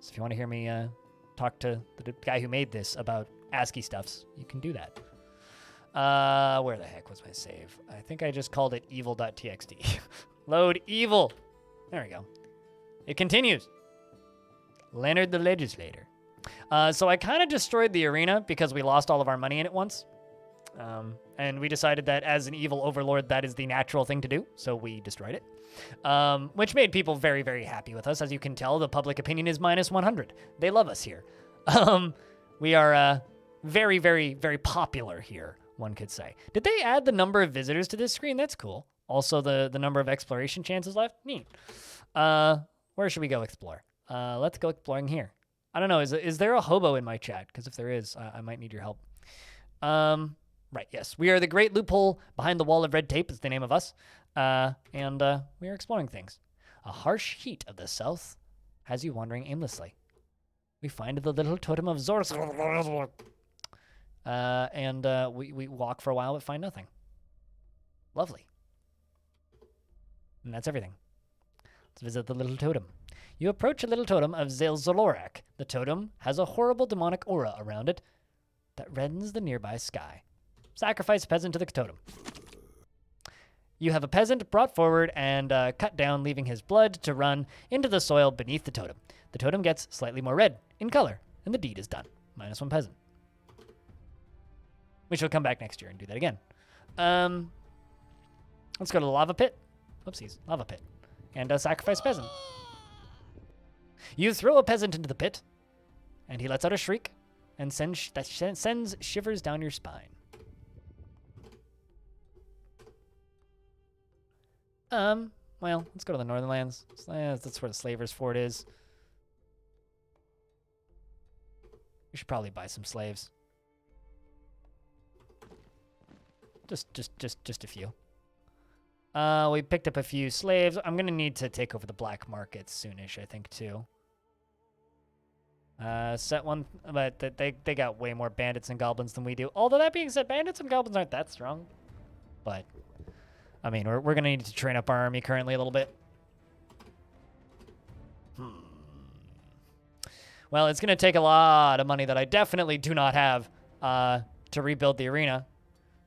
So if you want to hear me talk to the guy who made this about ASCII stuffs, you can do that. Where the heck was my save? I think I just called it evil.txt. Load evil. There we go. It continues. Leonard the Legislator. So I kind of destroyed the arena because we lost all of our money in it once. And we decided that as an evil overlord, that is the natural thing to do. So we destroyed it. Which made people very, very happy with us. As you can tell, the public opinion is minus 100. They love us here. We are very, very, very popular here, one could say. Did they add the number of visitors to this screen? That's cool. Also, the number of exploration chances left? Neat. Where should we go explore? Let's go exploring here. I don't know. Is there a hobo in my chat? Because if there is, I might need your help. Right, yes. We are the great loophole behind the wall of red tape is the name of us. And we are exploring things. A harsh heat of the south has you wandering aimlessly. We find the little totem of Zors. And we walk for a while but find nothing. Lovely. And that's everything. Let's visit the little totem. You approach a little totem of Zalorak. The totem has a horrible demonic aura around it that reddens the nearby sky. Sacrifice a peasant to the totem. You have a peasant brought forward and cut down, leaving his blood to run into the soil beneath the totem. The totem gets slightly more red in color, and the deed is done. Minus 1 peasant. We shall come back next year and do that again. Let's go to the lava pit. Oopsies, lava pit. And sacrifice peasant. You throw a peasant into the pit, and he lets out a shriek and sends shivers down your spine. Well, let's go to the Northern Lands. That's where the Slavers' Fort is. We should probably buy some slaves. Just a few. We picked up a few slaves. I'm gonna need to take over the black market soonish, I think, too. Set one, but they got way more bandits and goblins than we do. Although that being said, bandits and goblins aren't that strong. But I mean, we're gonna need to train up our army currently a little bit. Well, it's gonna take a lot of money that I definitely do not have to rebuild the arena.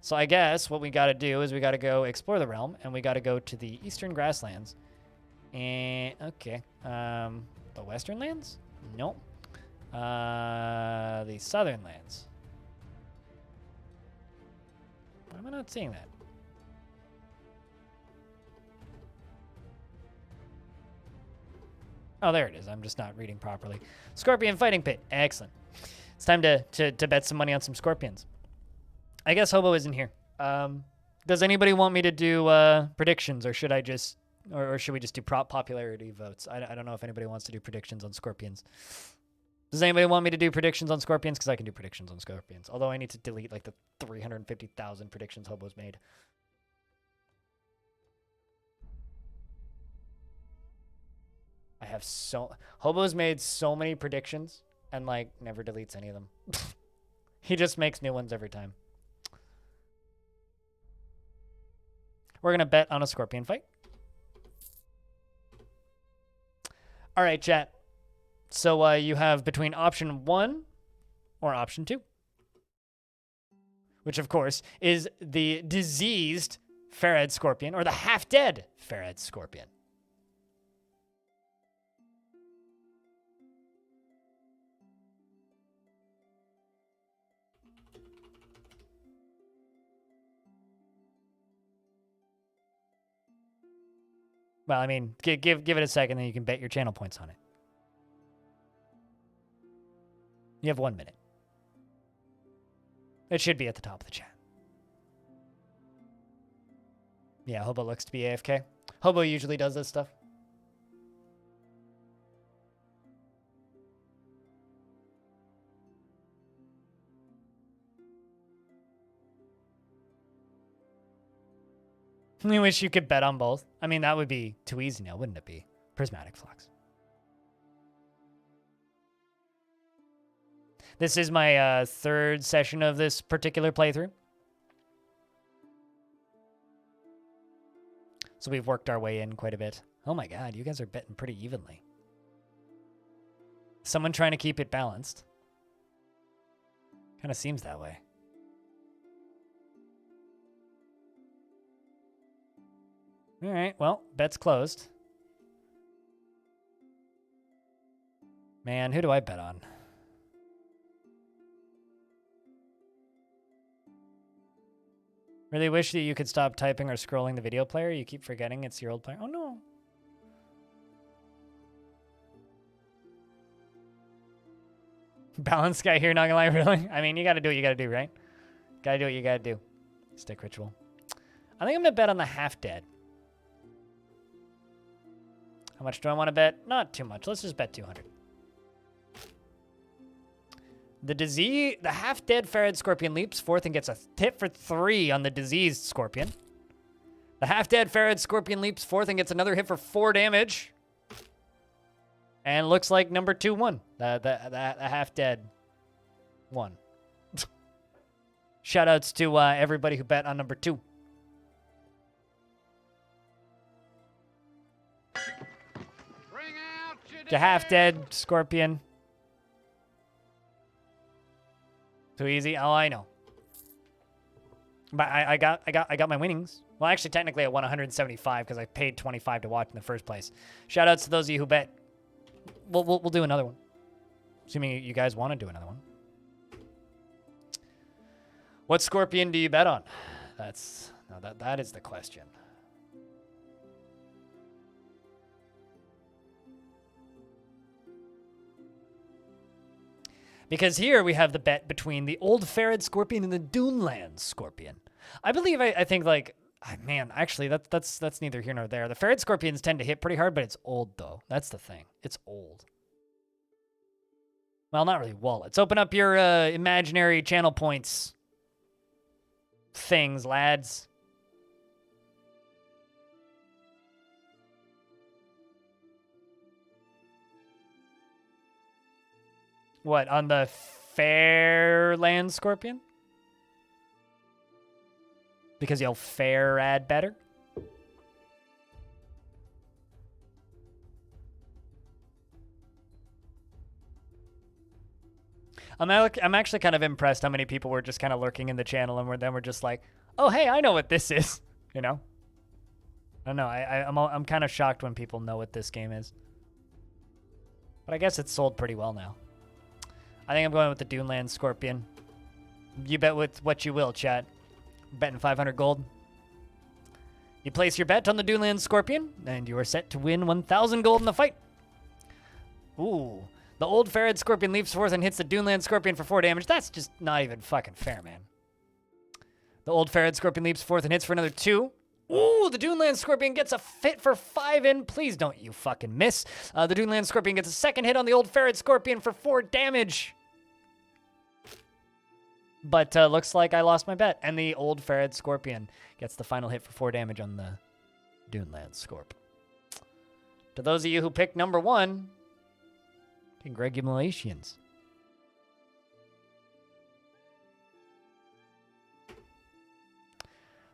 So I guess what we got to do is we got to go explore the realm, and we got to go to the eastern grasslands. And okay, the western lands? Nope. The southern lands. Why am I not seeing that? Oh, there it is. I'm just not reading properly. Scorpion fighting pit. Excellent. It's time to bet some money on some scorpions. I guess Hobo isn't here. Does anybody want me to do predictions, or should I just, or should we just do popularity votes? I don't know if anybody wants to do predictions on scorpions. Does anybody want me to do predictions on scorpions? Because I can do predictions on scorpions. Although I need to delete like the 350,000 predictions Hobo's made. I have Hobo's made so many predictions and like never deletes any of them. He just makes new ones every time. We're going to bet on a scorpion fight. All right, chat. So you have between option 1 or option 2. Which, of course, is the diseased Farad scorpion or the half-dead Farad scorpion. Well, I mean, give it a second, then you can bet your channel points on it. You have 1 minute. It should be at the top of the chat. Yeah, Hobo looks to be AFK. Hobo usually does this stuff. I wish you could bet on both. I mean, that would be too easy now, wouldn't it be? Prismatic Flux. This is my third session of this particular playthrough. So we've worked our way in quite a bit. Oh my god, you guys are betting pretty evenly. Someone trying to keep it balanced. Kind of seems that way. All right, well, bet's closed. Man, who do I bet on? Really wish that you could stop typing or scrolling the video player. You keep forgetting it's your old player. Oh, no. Balance guy here, not gonna lie, really? I mean, you gotta do what you gotta do, right? Gotta do what you gotta do. Stick ritual. I think I'm gonna bet on the half dead. How much do I want to bet? Not too much. Let's just bet 200. The half-dead Ferret Scorpion leaps forth and gets a hit for 3 on the diseased Scorpion. The half-dead Ferret Scorpion leaps forth and gets another hit for 4 damage. And looks like number 2 won. The half-dead won. Shoutouts to everybody who bet on number 2. The half-dead Scorpion. Too easy? Oh, I know. But I got my winnings. Well, actually, technically, I won 175 because I paid 25 to watch in the first place. Shoutouts to those of you who bet. We'll do another one, assuming you guys want to do another one. What Scorpion do you bet on? That is the question. Because here we have the bet between the Old Ferret Scorpion and the Duneland Scorpion. I believe, I think, like, man, actually, that's neither here nor there. The Ferret Scorpions tend to hit pretty hard, but it's old, though. That's the thing. It's old. Well, not really wallets. Open up your imaginary channel points things, lads. What, on the Fairland Scorpion? Because you'll fair add better? I'm actually kind of impressed how many people were just kind of lurking in the channel and then we're just like, oh, hey, I know what this is, you know? I don't know, I'm kind of shocked when people know what this game is. But I guess it's sold pretty well now. I think I'm going with the Duneland Scorpion. You bet with what you will, chat. I'm betting 500 gold. You place your bet on the Duneland Scorpion, and you are set to win 1,000 gold in the fight. Ooh. The Old Ferret Scorpion leaps forth and hits the Duneland Scorpion for 4 damage. That's just not even fucking fair, man. The Old Ferret Scorpion leaps forth and hits for another 2. Ooh, the Duneland Scorpion gets a hit for 5 in. Please don't you fucking miss. The Duneland Scorpion gets a second hit on the Old Ferret Scorpion for 4 damage. But looks like I lost my bet. And the Old Ferret Scorpion gets the final hit for 4 damage on the Duneland Scorp. To those of you who picked number 1, congratulations.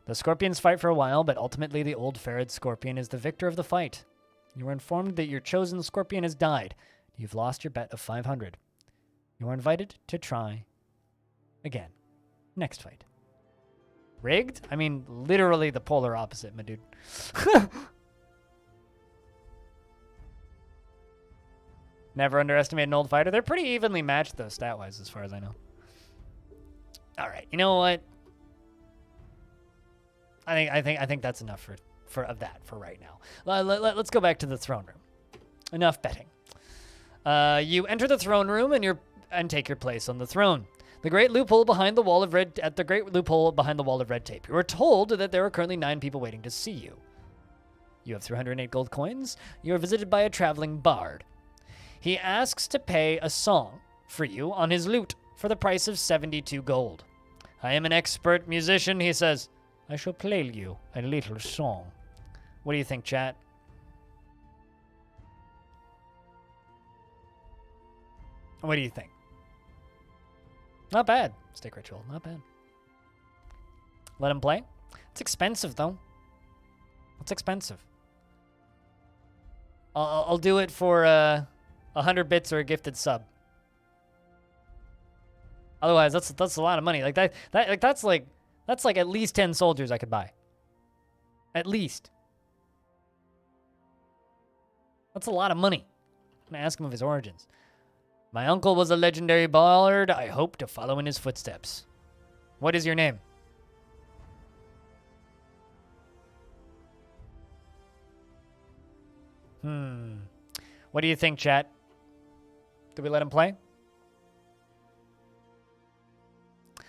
The Scorpions fight for a while, but ultimately the Old Ferret Scorpion is the victor of the fight. You are informed that your chosen Scorpion has died. You've lost your bet of 500. You are invited to try again. Next fight. Rigged? I mean, literally the polar opposite, my dude. Never underestimate an old fighter. They're pretty evenly matched, though, stat-wise, as far as I know. All right, you know what? I think that's enough for right now. Let's go back to the throne room. Enough betting. You enter the throne room and take your place on the throne. The great loophole behind the wall of red tape. You are told that there are currently 9 people waiting to see you. You have 308 gold coins. You are visited by a traveling bard. He asks to pay a song for you on his lute for the price of 72 gold. I am an expert musician, he says. I shall play you a little song. What do you think, chat? What do you think? Not bad. Stick ritual. Not bad. Let him play. It's expensive, though. It's expensive. I'll do it for 100 bits or a gifted sub. Otherwise, that's a lot of money. Like that's like at least 10 soldiers I could buy. At least. That's a lot of money. I'm gonna ask him of his origins. My uncle was a legendary bard. I hope to follow in his footsteps. What is your name? What do you think, chat? Do we let him play?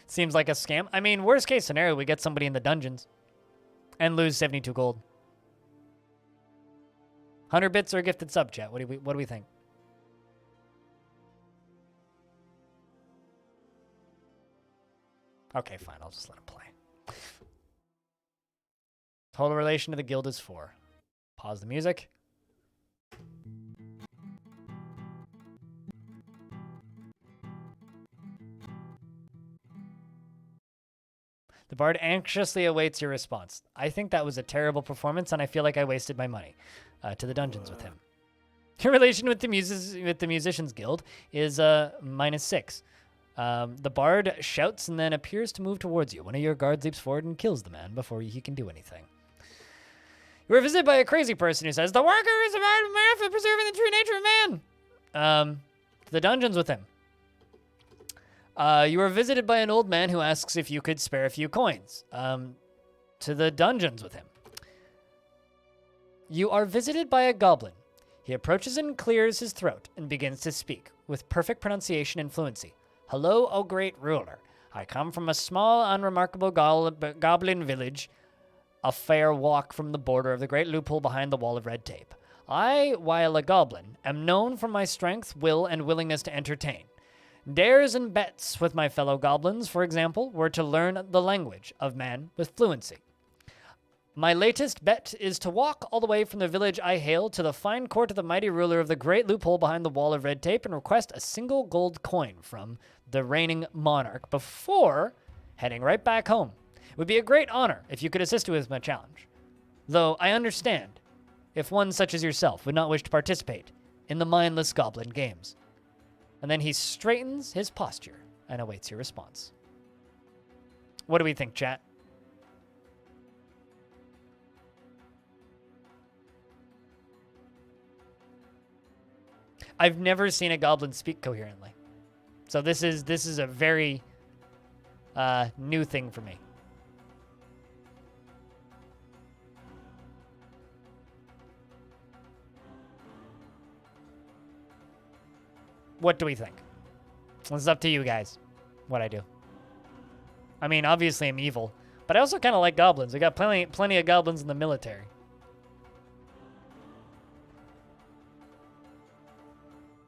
Seems like a scam. I mean, worst case scenario, we get somebody in the dungeons and lose 72 gold. 100 bits or a gifted sub, chat. What do we think? Okay, fine. I'll just let him play. Total relation to the guild is 4. Pause the music. The bard anxiously awaits your response. I think that was a terrible performance, and I feel like I wasted my money. To the dungeons with him. Your relation with the musicians guild is -6. The bard shouts and then appears to move towards you. One of your guards leaps forward and kills the man before he can do anything. You are visited by a crazy person who says, "The worker is about for preserving the true nature of man." To the dungeons with him. You are visited by an old man who asks if you could spare a few coins. To the dungeons with him. You are visited by a goblin. He approaches and clears his throat and begins to speak with perfect pronunciation and fluency. Hello, O great ruler. I come from a small, unremarkable goblin village, a fair walk from the border of the great loophole behind the wall of red tape. I, while a goblin, am known for my strength, will, and willingness to entertain. Dares and bets with my fellow goblins, for example, were to learn the language of man with fluency. My latest bet is to walk all the way from the village I hail to the fine court of the mighty ruler of the great loophole behind the wall of red tape and request a single gold coin from the reigning monarch before heading right back home. It would be a great honor if you could assist me with my challenge. Though I understand if one such as yourself would not wish to participate in the mindless goblin games. And then he straightens his posture and awaits your response. What do we think, chat? I've never seen a goblin speak coherently. So this is a very new thing for me. What do we think? It's up to you guys what I do. I mean, obviously I'm evil, but I also kind of like goblins. I got plenty of goblins in the military.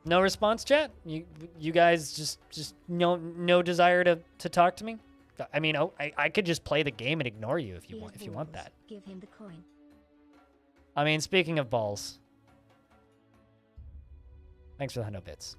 No response, chat? You guys just no desire to talk to me? I mean, I could just play the game and ignore you if you want that. Give him the coin. I mean, speaking of balls. Thanks for the 100 bits.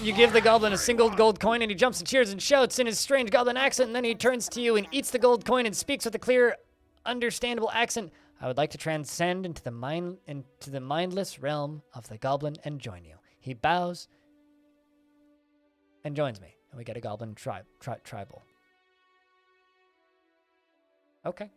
You give the goblin a single gold coin, and he jumps and cheers and shouts in his strange goblin accent, and then he turns to you and eats the gold coin and speaks with a clear, understandable accent. I would like to transcend into the mindless realm of the goblin and join you. He bows and joins me, and we get a goblin tribal. Okay.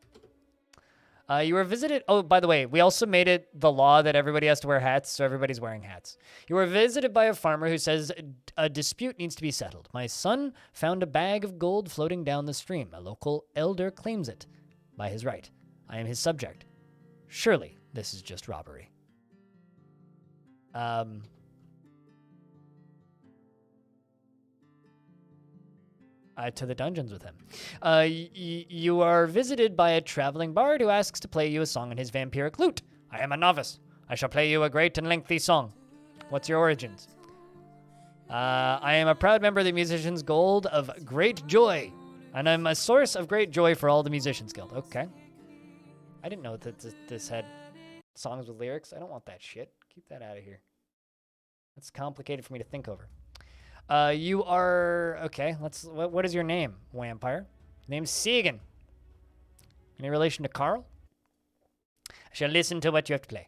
You were visited... Oh, by the way, we also made it the law that everybody has to wear hats, so everybody's wearing hats. You were visited by a farmer who says a dispute needs to be settled. My son found a bag of gold floating down the stream. A local elder claims it by his right. I am his subject. Surely this is just robbery. To the dungeons with him. You are visited by a traveling bard who asks to play you a song on his vampiric lute. I am a novice. I shall play you a great and lengthy song. What's your origins? I am a proud member of the Musicians Guild of Great Joy, and I'm a source of great joy for all the Musicians Guild. Okay. I didn't know that this had songs with lyrics. I don't want that shit. Keep that out of here. That's complicated for me to think over. You are okay. What is your name, vampire? Name's Segan. Any relation to Carl? I shall listen to what you have to play.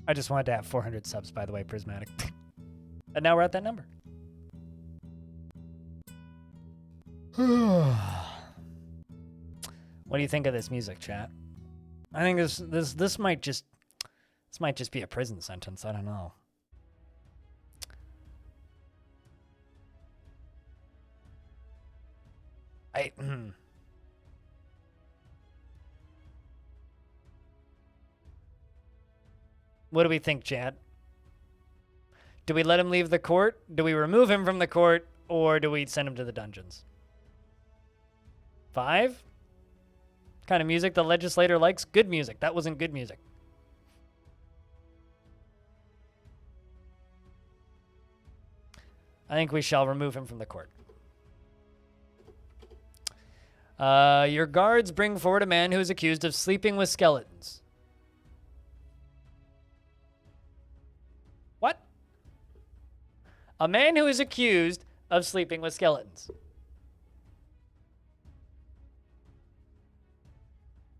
I just wanted to have 400 subs, by the way, Prismatic. And now we're at that number. What do you think of this music, chat? I think this might just be a prison sentence. I don't know. What do we think, chat? Do we let him leave the court? Do we remove him from the court? Or do we send him to the dungeons? 5? Kind of music the legislator likes? Good music. That wasn't good music. I think we shall remove him from the court. Your guards bring forward a man who is accused of sleeping with skeletons. What? A man who is accused of sleeping with skeletons.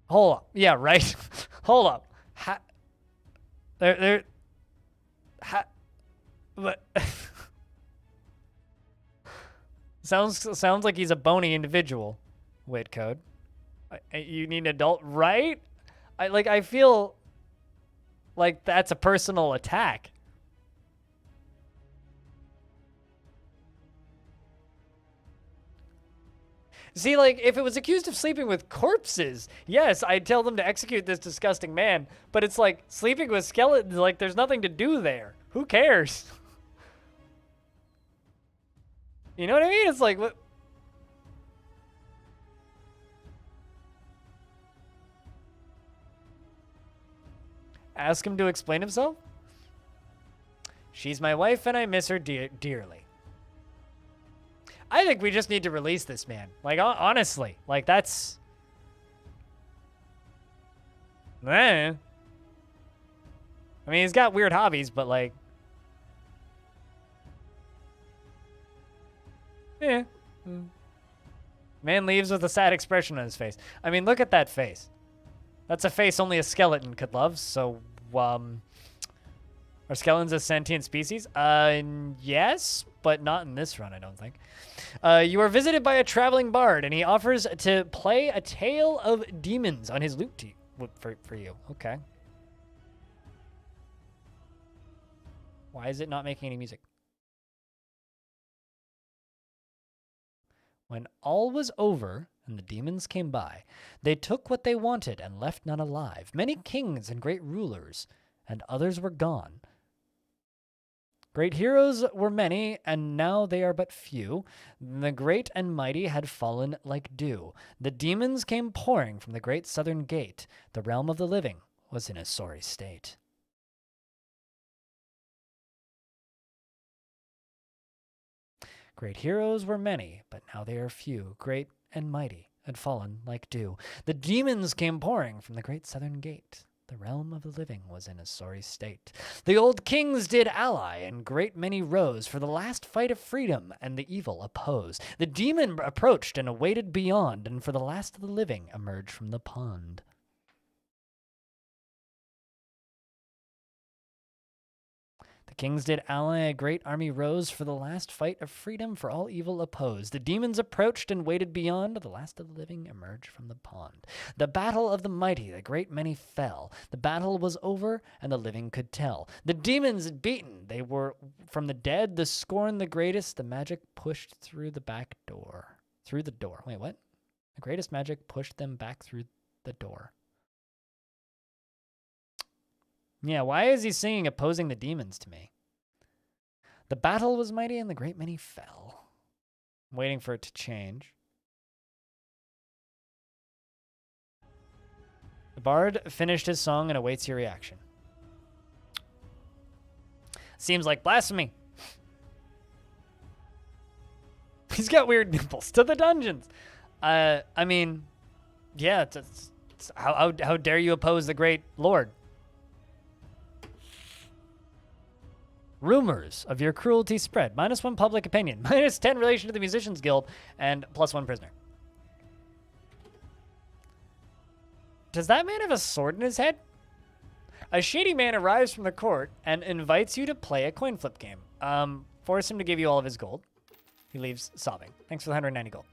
Hold up. Yeah, right. Hold up. But sounds like he's a bony individual. Wit code. You need an adult, right? I feel like that's a personal attack. See, like, if it was accused of sleeping with corpses, yes, I'd tell them to execute this disgusting man. But it's like, sleeping with skeletons, like, there's nothing to do there. Who cares? You know what I mean? It's like, what? Ask him to explain himself? She's my wife and I miss her dearly. I think we just need to release this man. Like, honestly. Like, that's... I mean, he's got weird hobbies, but, like... Yeah. Man leaves with a sad expression on his face. I mean, look at that face. That's a face only a skeleton could love, so, Are skeletons a sentient species? Yes, but not in this run, I don't think. You are visited by a traveling bard, and he offers to play a tale of demons on his lute for you. Okay. Why is it not making any music? When all was over and the demons came by, they took what they wanted and left none alive. Many kings and great rulers, and others were gone. Great heroes were many, and now they are but few. The great and mighty had fallen like dew. The demons came pouring from the great southern gate. The realm of the living was in a sorry state. Great heroes were many, but now they are few. Great and mighty had fallen like dew. The demons came pouring from the great southern gate. The realm of the living was in a sorry state. The old kings did ally, and great many rose for the last fight of freedom, and the evil oppose. The demon approached and awaited beyond, and for the last of the living emerged from the pond. The kings did ally, a great army rose for the last fight of freedom, for all evil opposed. The demons approached and waited beyond, the last of the living emerged from the pond. The battle of the mighty, the great many fell. The battle was over, and the living could tell. The demons beaten, they were from the dead, the scorn the greatest, the magic pushed through the back door. Through the door. Wait, what? The greatest magic pushed them back through the door. Yeah, why is he singing opposing the demons to me? The battle was mighty and the great many fell. I'm waiting for it to change. The bard finished his song and awaits your reaction. Seems like blasphemy. He's got weird nipples. To the dungeons. I mean, yeah. How dare you oppose the great lord? Rumors of your cruelty spread. -1 public opinion. -10 relation to the Musicians Guild. And +1 prisoner. Does that man have a sword in his head? A shady man arrives from the court and invites you to play a coin flip game. Force him to give you all of his gold. He leaves sobbing. Thanks for the 190 gold.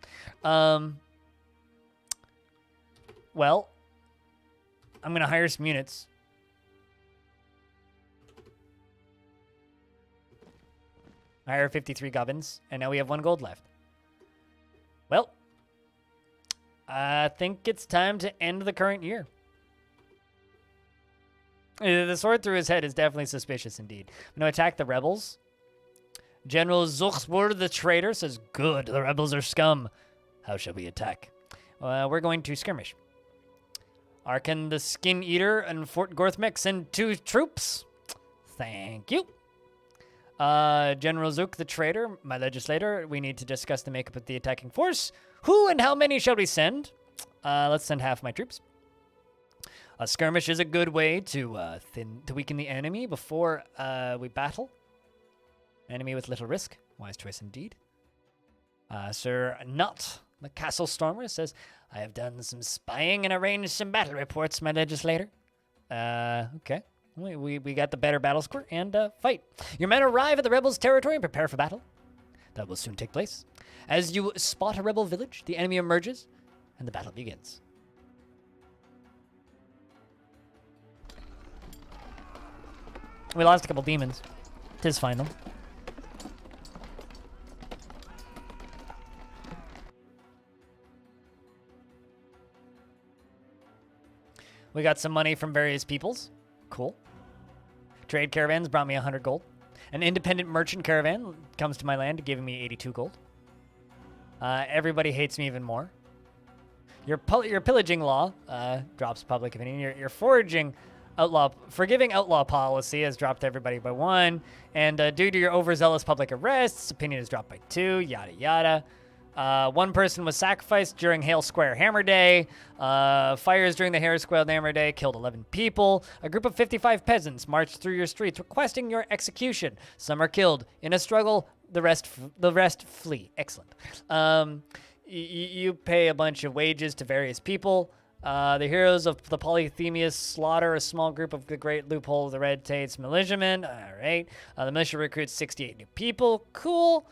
Well, I'm going to hire some units. Hire 53 gubbins, and now we have 1 gold left. Well, I think it's time to end the current year. The sword through his head is definitely suspicious indeed. I'm going to attack the rebels. General Zuchswur the traitor says, good, the rebels are scum. How shall we attack? We're going to skirmish. Arkan the Skin Eater and Fort Gorthmek send 2 troops. Thank you. General Zook the traitor, my legislator, we need to discuss the makeup of the attacking force. Who and how many shall we send? Let's send half my troops. A skirmish is a good way to weaken the enemy before we battle. Enemy with little risk. Wise choice indeed. Sir Nutt, the castle stormer, says, I have done some spying and arranged some battle reports, my legislator. Okay. We got the better battle score and fight. Your men arrive at the rebels' territory and prepare for battle. That will soon take place. As you spot a rebel village, the enemy emerges and the battle begins. We lost a couple demons. 'Tis fine though. We got some money from various peoples. Cool. Trade caravans brought me 100 gold. An independent merchant caravan comes to my land, giving me 82 gold. Everybody hates me even more. Your pillaging law drops public opinion. Your forgiving outlaw policy has dropped everybody by 1. And due to your overzealous public arrests, opinion has dropped by 2. Yada yada. 1 person was sacrificed during Hale Square Hammer Day. Fires during the Hale Square Hammer Day killed 11 people. A group of 55 peasants marched through your streets requesting your execution. Some are killed. In a struggle, the rest flee. Excellent. You pay a bunch of wages to various people. The heroes of the Polythemius slaughter a small group of the Great Loophole of the Red Tate's militiamen. All right. The militia recruits 68 new people. Cool.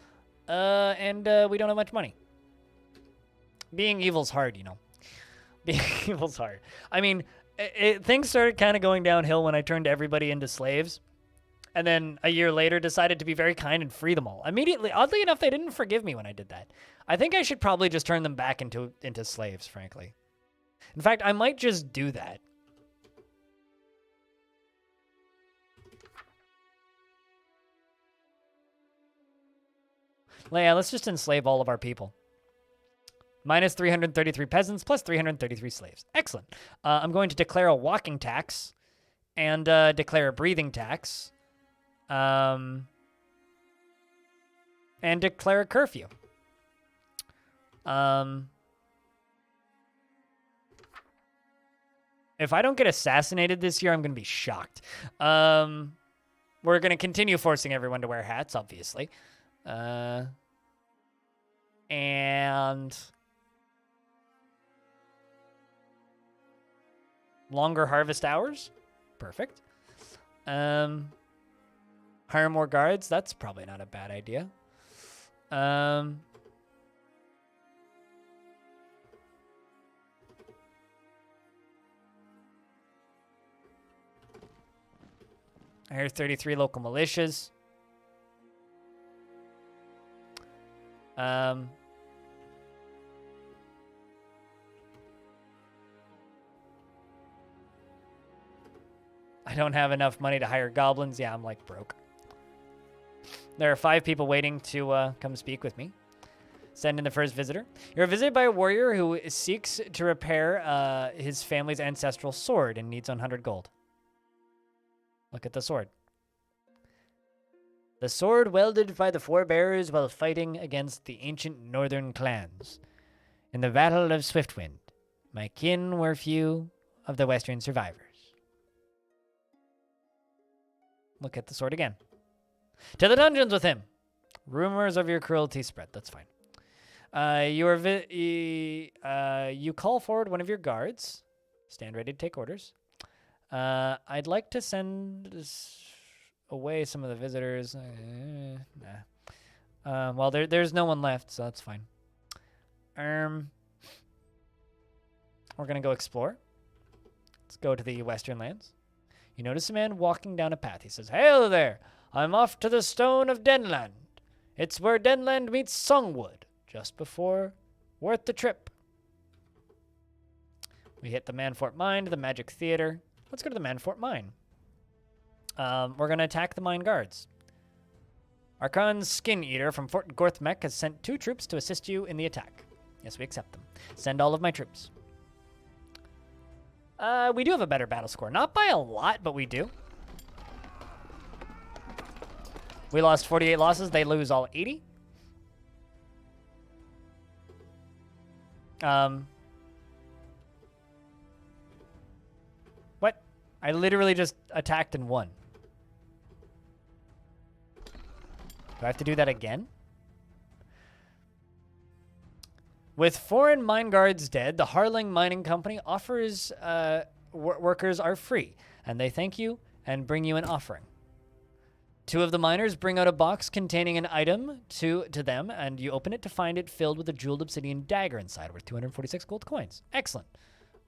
And we don't have much money. Being evil's hard, you know. Being evil's hard. I mean, things started kind of going downhill when I turned everybody into slaves. And then a year later decided to be very kind and free them all. Immediately, oddly enough, they didn't forgive me when I did that. I think I should probably just turn them back into slaves, frankly. In fact, I might just do that. Yeah, let's just enslave all of our people. Minus 333 peasants, plus 333 slaves. Excellent. I'm going to declare a walking tax and declare a breathing tax. And declare a curfew. If I don't get assassinated this year, I'm going to be shocked. We're going to continue forcing everyone to wear hats, obviously. And longer harvest hours. Perfect. Hire more guards. That's probably not a bad idea. Hire 33 local militias. I don't have enough money to hire goblins. Yeah, I'm like broke. There are 5 people waiting to come speak with me. Send in the first visitor. You're visited by a warrior who seeks to repair his family's ancestral sword and needs 100 gold. Look at the sword. The sword wielded by the forebears while fighting against the ancient northern clans. In the Battle of Swiftwind, my kin were few of the western survivors. Look at the sword again. To the dungeons with him! Rumors of your cruelty spread. That's fine. You call forward one of your guards. Stand ready to take orders. I'd like to send away some of the visitors. Nah. Well, there's no one left, so that's fine. We're going to go explore. Let's go to the western lands. You notice a man walking down a path. He says, "Hail there! I'm off to the Stone of Denland. It's where Denland meets Songwood, just before worth the trip." We hit the Manfort Mine, the Magic Theater. Let's go to the Manfort Mine. We're going to attack the mine guards. Archon's Skin Eater from Fort Gorthmek has sent 2 troops to assist you in the attack. Yes, we accept them. Send all of my troops. We do have a better battle score. Not by a lot, but we do. We lost 48 losses. They lose all 80. What? I literally just attacked and won. Do I have to do that again? With foreign mine guards dead, the Harling Mining Company offers workers are free, and they thank you and bring you an offering. 2 of the miners bring out a box containing an item to them, and you open it to find it filled with a jeweled obsidian dagger inside worth 246 gold coins. Excellent.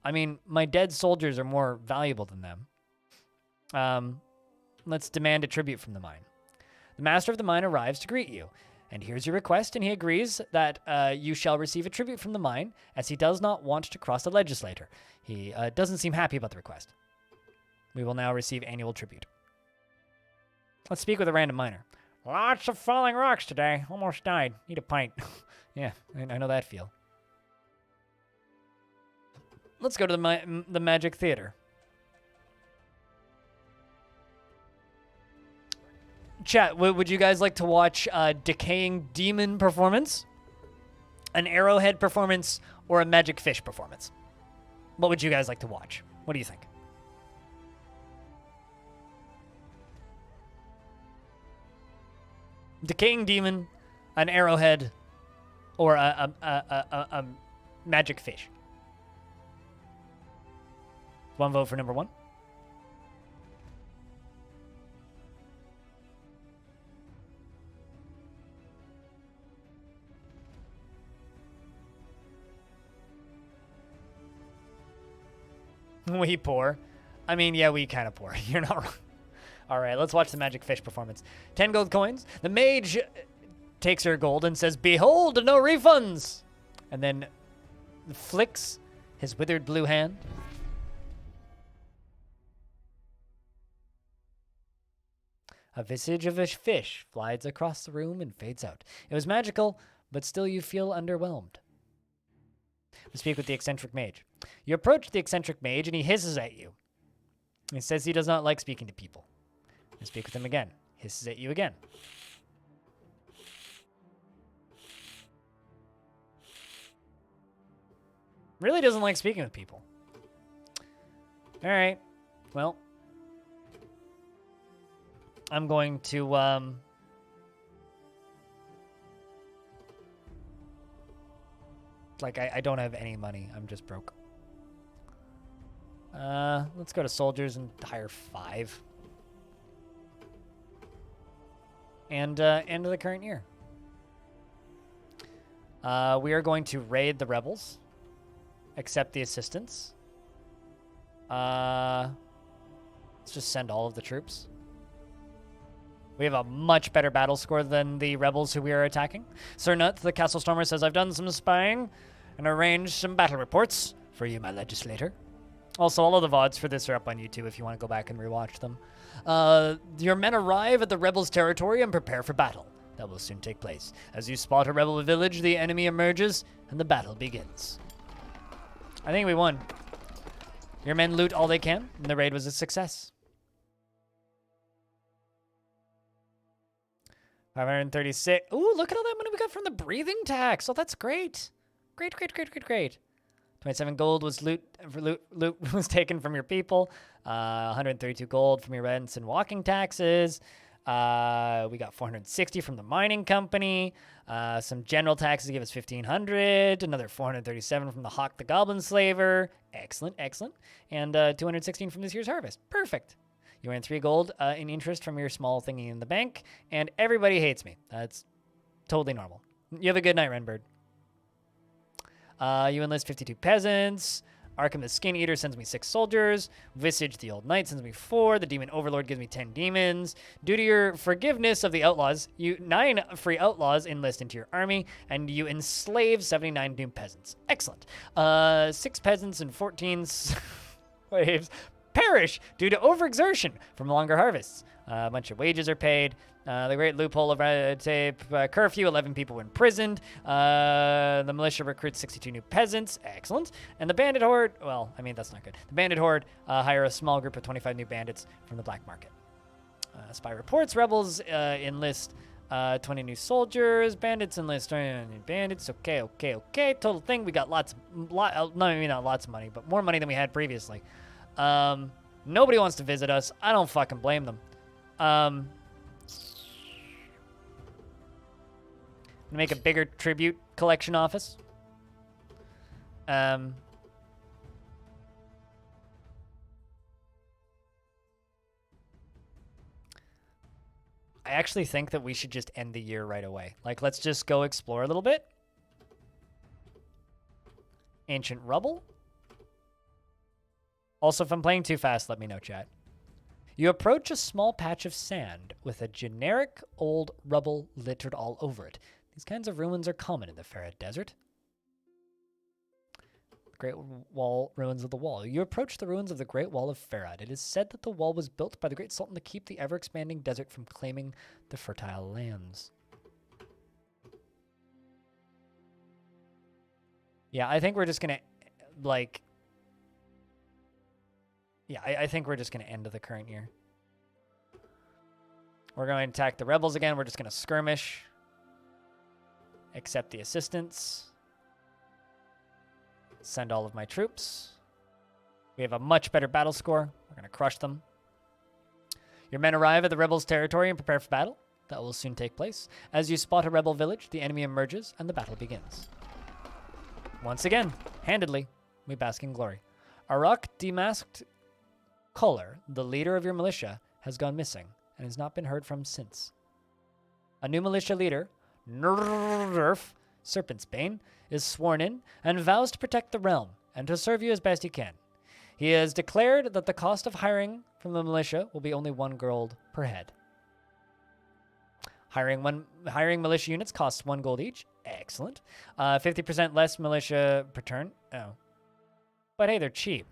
I mean, my dead soldiers are more valuable than them. Let's demand a tribute from the mine. The master of the mine arrives to greet you. And here's your request, and he agrees that you shall receive a tribute from the mine, as he does not want to cross the Legislator. He doesn't seem happy about the request. We will now receive annual tribute. Let's speak with a random miner. Lots of falling rocks today. Almost died. Need a pint. Yeah, I know that feel. Let's go to the Magic Theater. Chat, would you guys like to watch a Decaying Demon performance, an Arrowhead performance, or a Magic Fish performance? What would you guys like to watch? What do you think? Decaying Demon, an Arrowhead, or a Magic Fish? One vote for number 1. We poor. I mean, yeah, we kind of poor. You're not wrong. All right, let's watch the Magic Fish performance. 10 gold coins. The mage takes her gold and says, "Behold, no refunds!" And then flicks his withered blue hand. A visage of a fish flies across the room and fades out. It was magical, but still you feel underwhelmed. We speak with the eccentric mage. You approach the eccentric mage and he hisses at you. He says he does not like speaking to people. You speak with him again. Hisses at you again. Really doesn't like speaking with people. All right. Well, I'm going to I don't have any money. I'm just broke. Let's go to soldiers and hire 5. And end of the current year. We are going to raid the rebels. Accept the assistance. Let's just send all of the troops. We have a much better battle score than the rebels who we are attacking. Sir Nut, the Castle Stormer, says, "I've done some spying and arranged some battle reports for you, my legislator." Also, all of the VODs for this are up on YouTube if you want to go back and rewatch them. Your men arrive at the rebels' territory and prepare for battle. That will soon take place. As you spot a rebel village, the enemy emerges and the battle begins. I think we won. Your men loot all they can, and the raid was a success. 536. Ooh, look at all that money we got from the breathing tax. Oh, that's great. Great, great, great, great, great. 27 gold was loot was taken from your people. 132 gold from your rents and walking taxes. We got 460 from the mining company. Some general taxes give us 1,500. Another 437 from the Hawk the Goblin Slaver. Excellent, excellent. And 216 from this year's harvest. Perfect. You earn 3 gold in interest from your small thingy in the bank. And everybody hates me. That's totally normal. You have a good night, Renbird. You enlist 52 peasants. Arkham the Skin Eater sends me 6 soldiers. Visage the Old Knight sends me 4. The Demon Overlord gives me 10 demons. Due to your forgiveness of the outlaws, 9 free outlaws enlist into your army, and you enslave 79 new peasants. Excellent. 6 peasants and 14 slaves perish due to overexertion from longer harvests. A bunch of wages are paid. The great loophole of red tape curfew, 11 people were imprisoned. The militia recruits 62 new peasants. Excellent. And the bandit horde, well, I mean, that's not good. The bandit horde hire a small group of 25 new bandits from the black market. Spy reports, rebels enlist 20 new soldiers. Bandits enlist 20 new bandits. Okay. Total thing, we got no, maybe not lots of money, but more money than we had previously. Nobody wants to visit us. I don't fucking blame them. Make a bigger tribute collection office. I actually think that we should just end the year right away. Like, let's just go explore a little bit. Ancient rubble. Also, if I'm playing too fast, let me know, chat. You approach a small patch of sand with a generic old rubble littered all over it. These kinds of ruins are common in the Farad Desert. Great Wall, ruins of the wall. You approach the ruins of the Great Wall of Farad. It is said that the wall was built by the Great Sultan to keep the ever-expanding desert from claiming the fertile lands. Yeah, I think we're just gonna, like... Yeah, I think we're just gonna end the current year. We're going to attack the rebels again. We're just gonna skirmish. Accept the assistance. Send all of my troops. We have a much better battle score. We're going to crush them. Your men arrive at the rebels' territory and prepare for battle. That will soon take place. As you spot a rebel village, the enemy emerges and the battle begins. Once again, handedly, we bask in glory. Arak Demasked Collar, the leader of your militia, has gone missing and has not been heard from since. A new militia leader, Nerf Serpentsbane, is sworn in and vows to protect the realm and to serve you as best he can. He has declared that the cost of hiring from the militia will be only 1 gold per head. Hiring militia units costs 1 gold each. Excellent. 50% less militia per turn. Oh. But hey, they're cheap.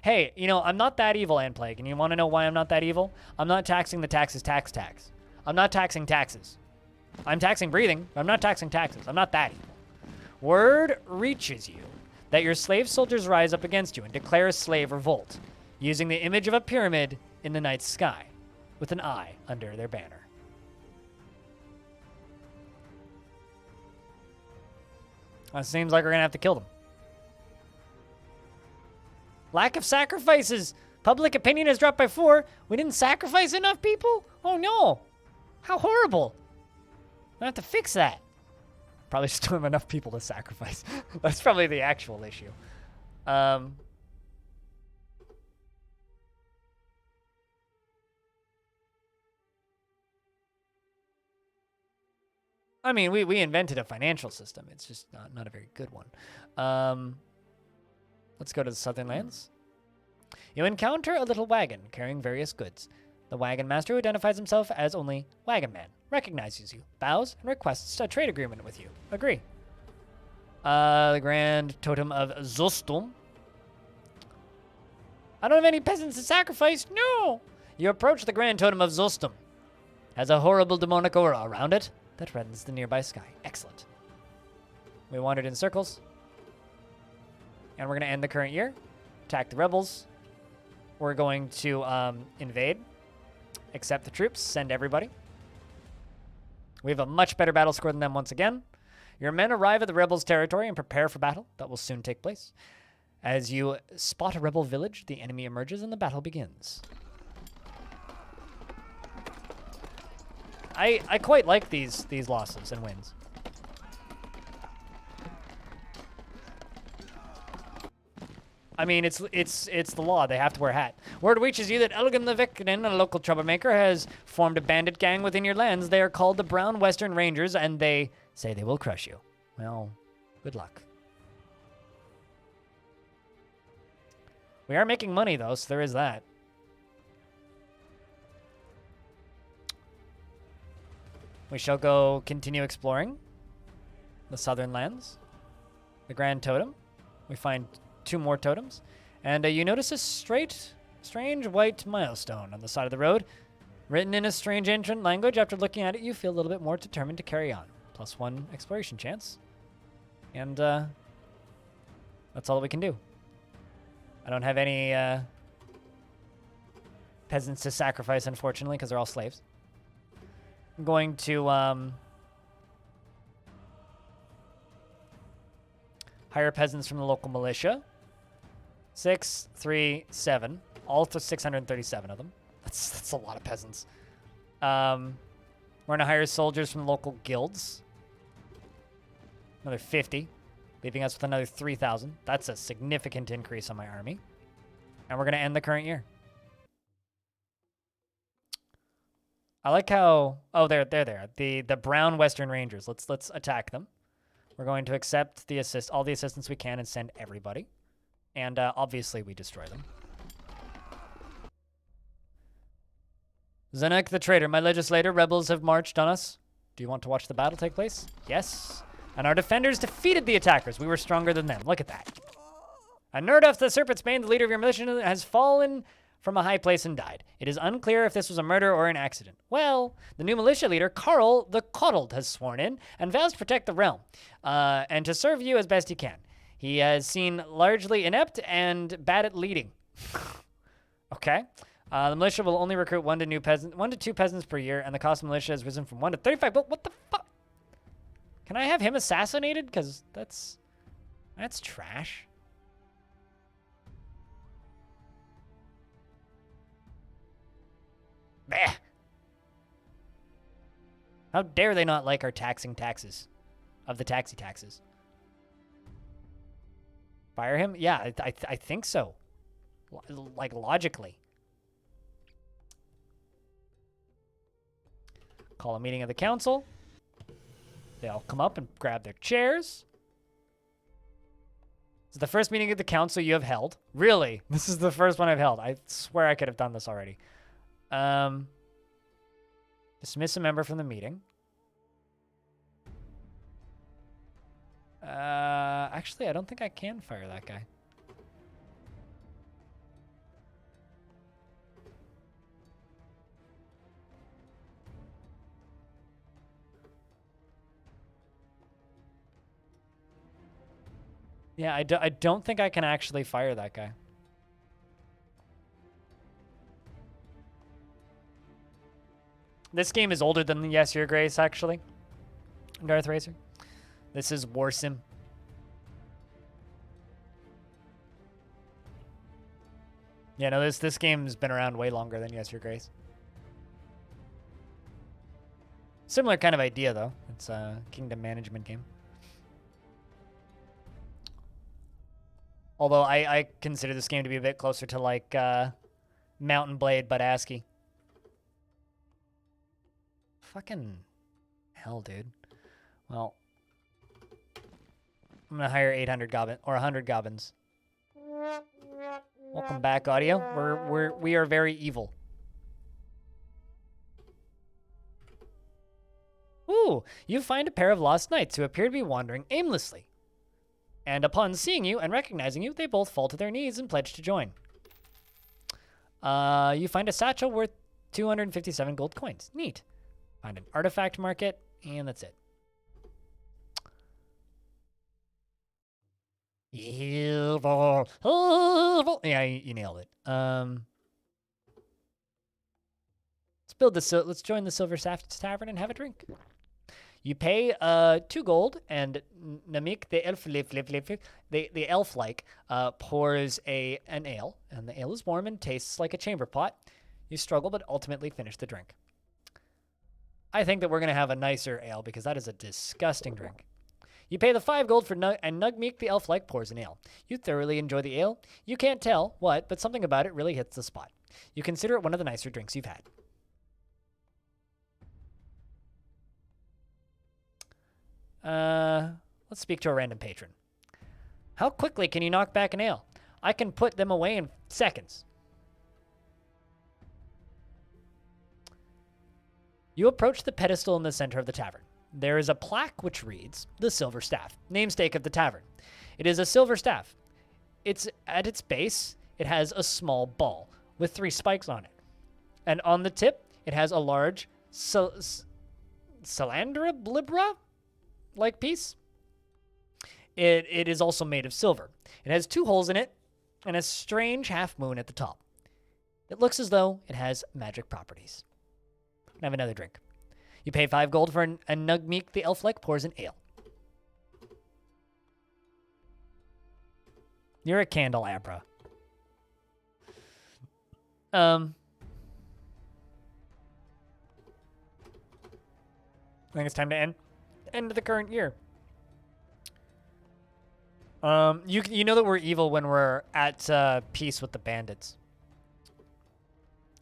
Hey, you know, I'm not that evil, Anplague, and you want to know why I'm not that evil? I'm not taxing the taxes tax. I'm not taxing taxes. I'm taxing breathing, but I'm not taxing taxes. I'm not that evil. Word reaches you that your slave soldiers rise up against you and declare a slave revolt, using the image of a pyramid in the night sky, with an eye under their banner. It seems like we're going to have to kill them. Lack of sacrifices. Public opinion has dropped by 4. We didn't sacrifice enough people? Oh no. How horrible. I have to fix that. Probably just don't have enough people to sacrifice. That's probably the actual issue. I mean, we invented a financial system. It's just not a very good one. Let's go to the southern lands. You encounter a little wagon carrying various goods. The wagon master, who identifies himself as only Wagon Man, recognizes you, bows, and requests a trade agreement with you. Agree. The Grand Totem of Zostam. I don't have any peasants to sacrifice. No! You approach the Grand Totem of Zostam. Has a horrible demonic aura around it that threatens the nearby sky. Excellent. We wandered in circles. And we're going to end the current year. Attack the rebels. We're going to invade. accept the troops, send everybody. We have a much better battle score than them once again. Your men arrive at the rebels' territory and prepare for battle. That will soon take place. As you spot a rebel village, the enemy emerges and the battle begins. I quite like these losses and wins. I mean, it's the law. They have to wear a hat. Word reaches you that Elgin the Vicodin, a local troublemaker, has formed a bandit gang within your lands. They are called the Brown Western Rangers, and they say they will crush you. Well, good luck. We are making money, though, so there is that. We shall go continue exploring the southern lands. The Grand Totem. We find 2 more totems. And you notice a strange white milestone on the side of the road. Written in a strange ancient language. After looking at it, you feel a little bit more determined to carry on. +1 exploration chance. And that's all that we can do. I don't have any peasants to sacrifice, unfortunately, because they're all slaves. I'm going to hire peasants from the local militia. 6, 3, 7. All to 637 of them. That's a lot of peasants. We're going to hire soldiers from local guilds. Another 50. Leaving us with another 3,000. That's a significant increase on my army. And we're going to end the current year. I like how... Oh, they're there. The Brown Western Rangers. Let's attack them. We're going to accept all the assistance we can and send everybody. And obviously we destroy them. Zanuck the traitor, my legislator, rebels have marched on us. Do you want to watch the battle take place? Yes. And our defenders defeated the attackers. We were stronger than them. Look at that. And Nerduf the Serpent's Bane, the leader of your militia, has fallen from a high place and died. It is unclear if this was a murder or an accident. Well, the new militia leader, Carl the Coddled, has sworn in and vows to protect the realm and to serve you as best he can. He has seen largely inept and bad at leading. Okay. The militia will only recruit 1 to 2 peasants per year, and the cost of militia has risen from 1 to 35. But what the fuck? Can I have him assassinated? Because that's trash. Bah. How dare they not like our taxes of the taxes? Fire him? Yeah, I think so. Like, logically. Call a meeting of the council. They all come up and grab their chairs. This is the first meeting of the council you have held. Really? This is the first one I've held. I swear I could have done this already. Dismiss a member from the meeting. Actually, I don't think I can fire that guy. Yeah, I don't think I can actually fire that guy. This game is older than Yes, Your Grace, actually. Darth Racer. This is Warsim. Yeah, no, this game's been around way longer than Yes, Your Grace. Similar kind of idea, though. It's a kingdom management game. Although I consider this game to be a bit closer to, like, Mountain Blade, but ASCII. Fucking hell, dude. Well, I'm gonna hire 800 goblin or 100 goblins. Welcome back, audio. We are very evil. Ooh, you find a pair of lost knights who appear to be wandering aimlessly. And upon seeing you and recognizing you, they both fall to their knees and pledge to join. You find a satchel worth 257 gold coins. Neat. Find an artifact market, and that's it. Evil. Evil. Yeah, you nailed it. Let's Let's join the Silver Staff Tavern and have a drink. You pay 2 gold, and Namik the elf-like pours an ale, and the ale is warm and tastes like a chamber pot. You struggle, but ultimately finish the drink. I think that we're gonna have a nicer ale because that is a disgusting drink. You pay the 5 gold for and Nugmeek the elf-like pours an ale. You thoroughly enjoy the ale. You can't tell what, but something about it really hits the spot. You consider it one of the nicer drinks you've had. Let's speak to a random patron. How quickly can you knock back an ale? I can put them away in seconds. You approach the pedestal in the center of the tavern. There is a plaque which reads, "The Silver Staff, namesake of the tavern." It is a silver staff. At its base, it has a small ball with 3 spikes on it. And on the tip, it has a large Libra-like piece. It is also made of silver. It has 2 holes in it and a strange half moon at the top. It looks as though it has magic properties. Have another drink. You pay 5 gold for a Nugmeek the elf-like pours an ale. You're a candelabra. I think it's time to end the current year. You know that we're evil when we're at peace with the bandits.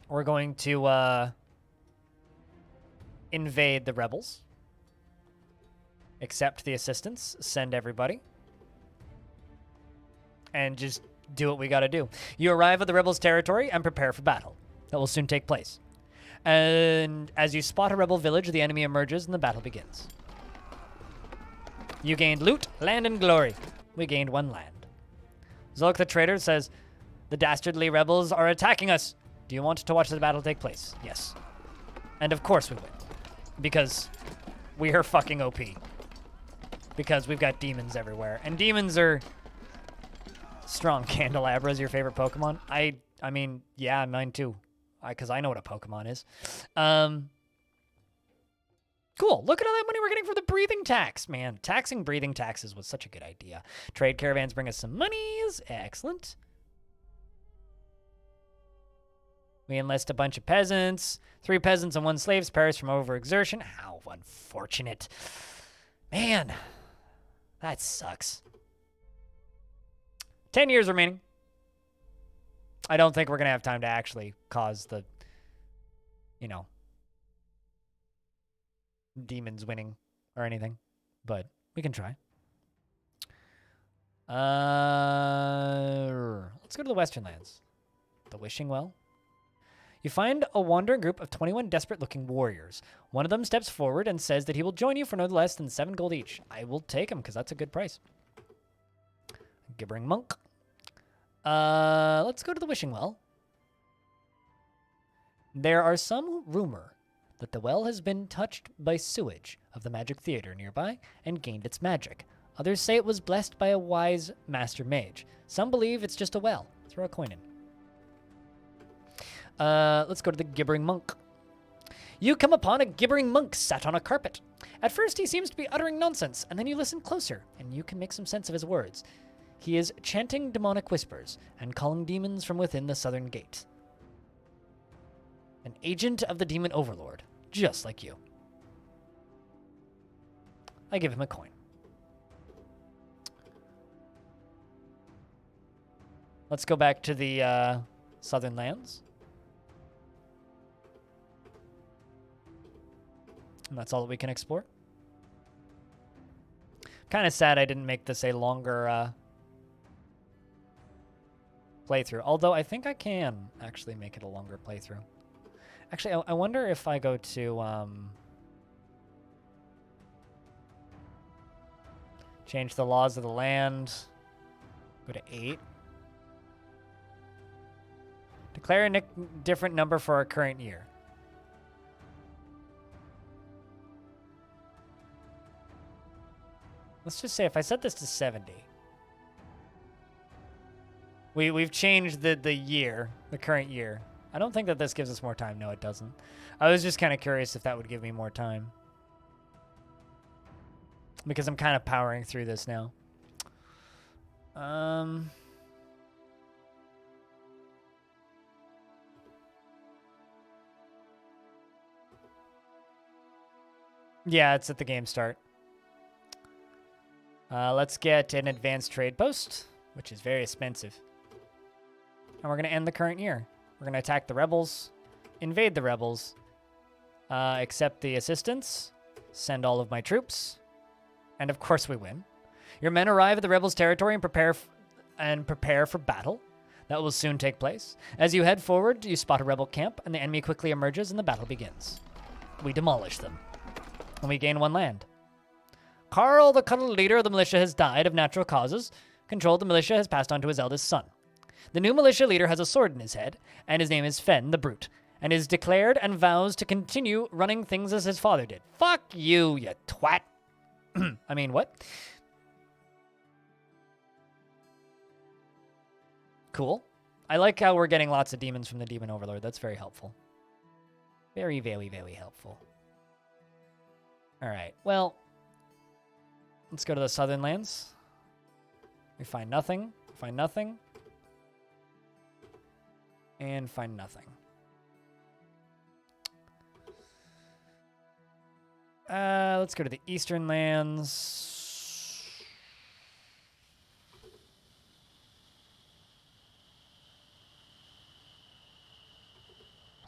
We're going to invade the rebels, accept the assistance, send everybody, and just do what we gotta do. You arrive at the rebels' territory and prepare for battle. That will soon take place. And as you spot a rebel village, the enemy emerges and the battle begins. You gained loot, land, and glory. We gained 1 land. Zulk the trader says, "The dastardly rebels are attacking us. Do you want to watch the battle take place?" Yes. And of course we win. Because we are fucking OP. Because we've got demons everywhere. And demons are strong. Candelabra is your favorite Pokemon? I mean, yeah, mine too. Because I know what a Pokemon is. Cool. Look at all that money we're getting for the breathing tax, man. Taxing breathing taxes was such a good idea. Trade caravans bring us some monies. Excellent. We enlist a bunch of peasants. 3 peasants and 1 slave perish from overexertion. How unfortunate. Man, that sucks. 10 years remaining. I don't think we're going to have time to actually cause the, demons winning or anything, but we can try. Let's go to the Western Lands. The Wishing Well. You find a wandering group of 21 desperate-looking warriors. One of them steps forward and says that he will join you for no less than 7 gold each. I will take him because that's a good price. Gibbering Monk. Let's go to the Wishing Well. There are some rumor that the well has been touched by sewage of the magic theater nearby and gained its magic. Others say it was blessed by a wise master mage. Some believe it's just a well. Throw a coin in. Let's go to the Gibbering Monk. You come upon a Gibbering Monk sat on a carpet. At first he seems to be uttering nonsense, and then you listen closer, and you can make some sense of his words. He is chanting demonic whispers and calling demons from within the southern gate. An agent of the demon overlord, just like you. I give him a coin. Let's go back to the southern lands. And that's all that we can explore. Kind of sad I didn't make this a longer playthrough. Although I think I can actually make it a longer playthrough. Actually, I wonder if I go to change the laws of the land. Go to 8. Declare a different number for our current year. Let's just say if I set this to 70. We've changed the year, the current year. I don't think that this gives us more time. No, it doesn't. I was just kind of curious if that would give me more time. Because I'm kind of powering through this now. Yeah, it's at the game start. Let's get an advanced trade post, which is very expensive. And we're going to end the current year. We're going to attack the rebels, invade the rebels, accept the assistance, send all of my troops, and of course we win. Your men arrive at the rebels' territory and prepare for battle. That will soon take place. As you head forward, you spot a rebel camp, and the enemy quickly emerges, and the battle begins. We demolish them, and we gain 1 land. Carl, the cuddled leader of the militia, has died of natural causes. Control of the militia has passed on to his eldest son. The new militia leader has a sword in his head, and his name is Fen the Brute, and is declared and vows to continue running things as his father did. Fuck you, you twat. I mean, what? Cool. I like how we're getting lots of demons from the Demon Overlord. That's very helpful. Very, very, very helpful. All right. Well, let's go to the Southern Lands. We find nothing. Find nothing. And find nothing. Let's go to the Eastern Lands.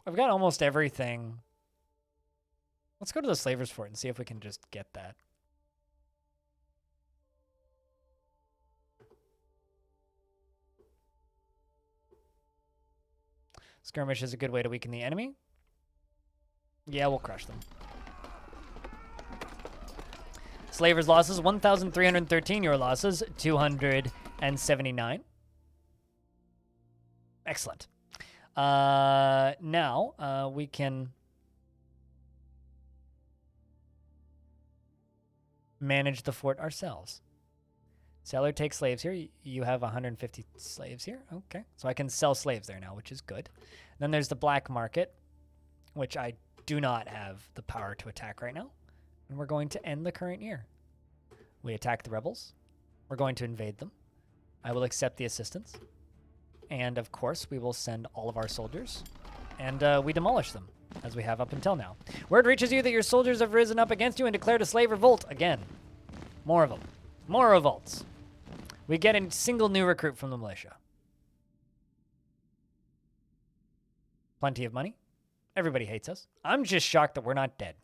I've got almost everything. Let's go to the Slavers Fort and see if we can just get that. Skirmish is a good way to weaken the enemy. Yeah, we'll crush them. Slavers' losses, 1,313. Your losses, 279. Excellent. Now, we can manage the fort ourselves. Seller takes slaves here. You have 150 slaves here. Okay. So I can sell slaves there now, which is good. Then there's the black market, which I do not have the power to attack right now. And we're going to end the current year. We attack the rebels. We're going to invade them. I will accept the assistance. And of course, we will send all of our soldiers. And we demolish them, as we have up until now. Word reaches you that your soldiers have risen up against you and declared a slave revolt again. More of them. More revolts. We get a single new recruit from the militia. Plenty of money. Everybody hates us. I'm just shocked that we're not dead.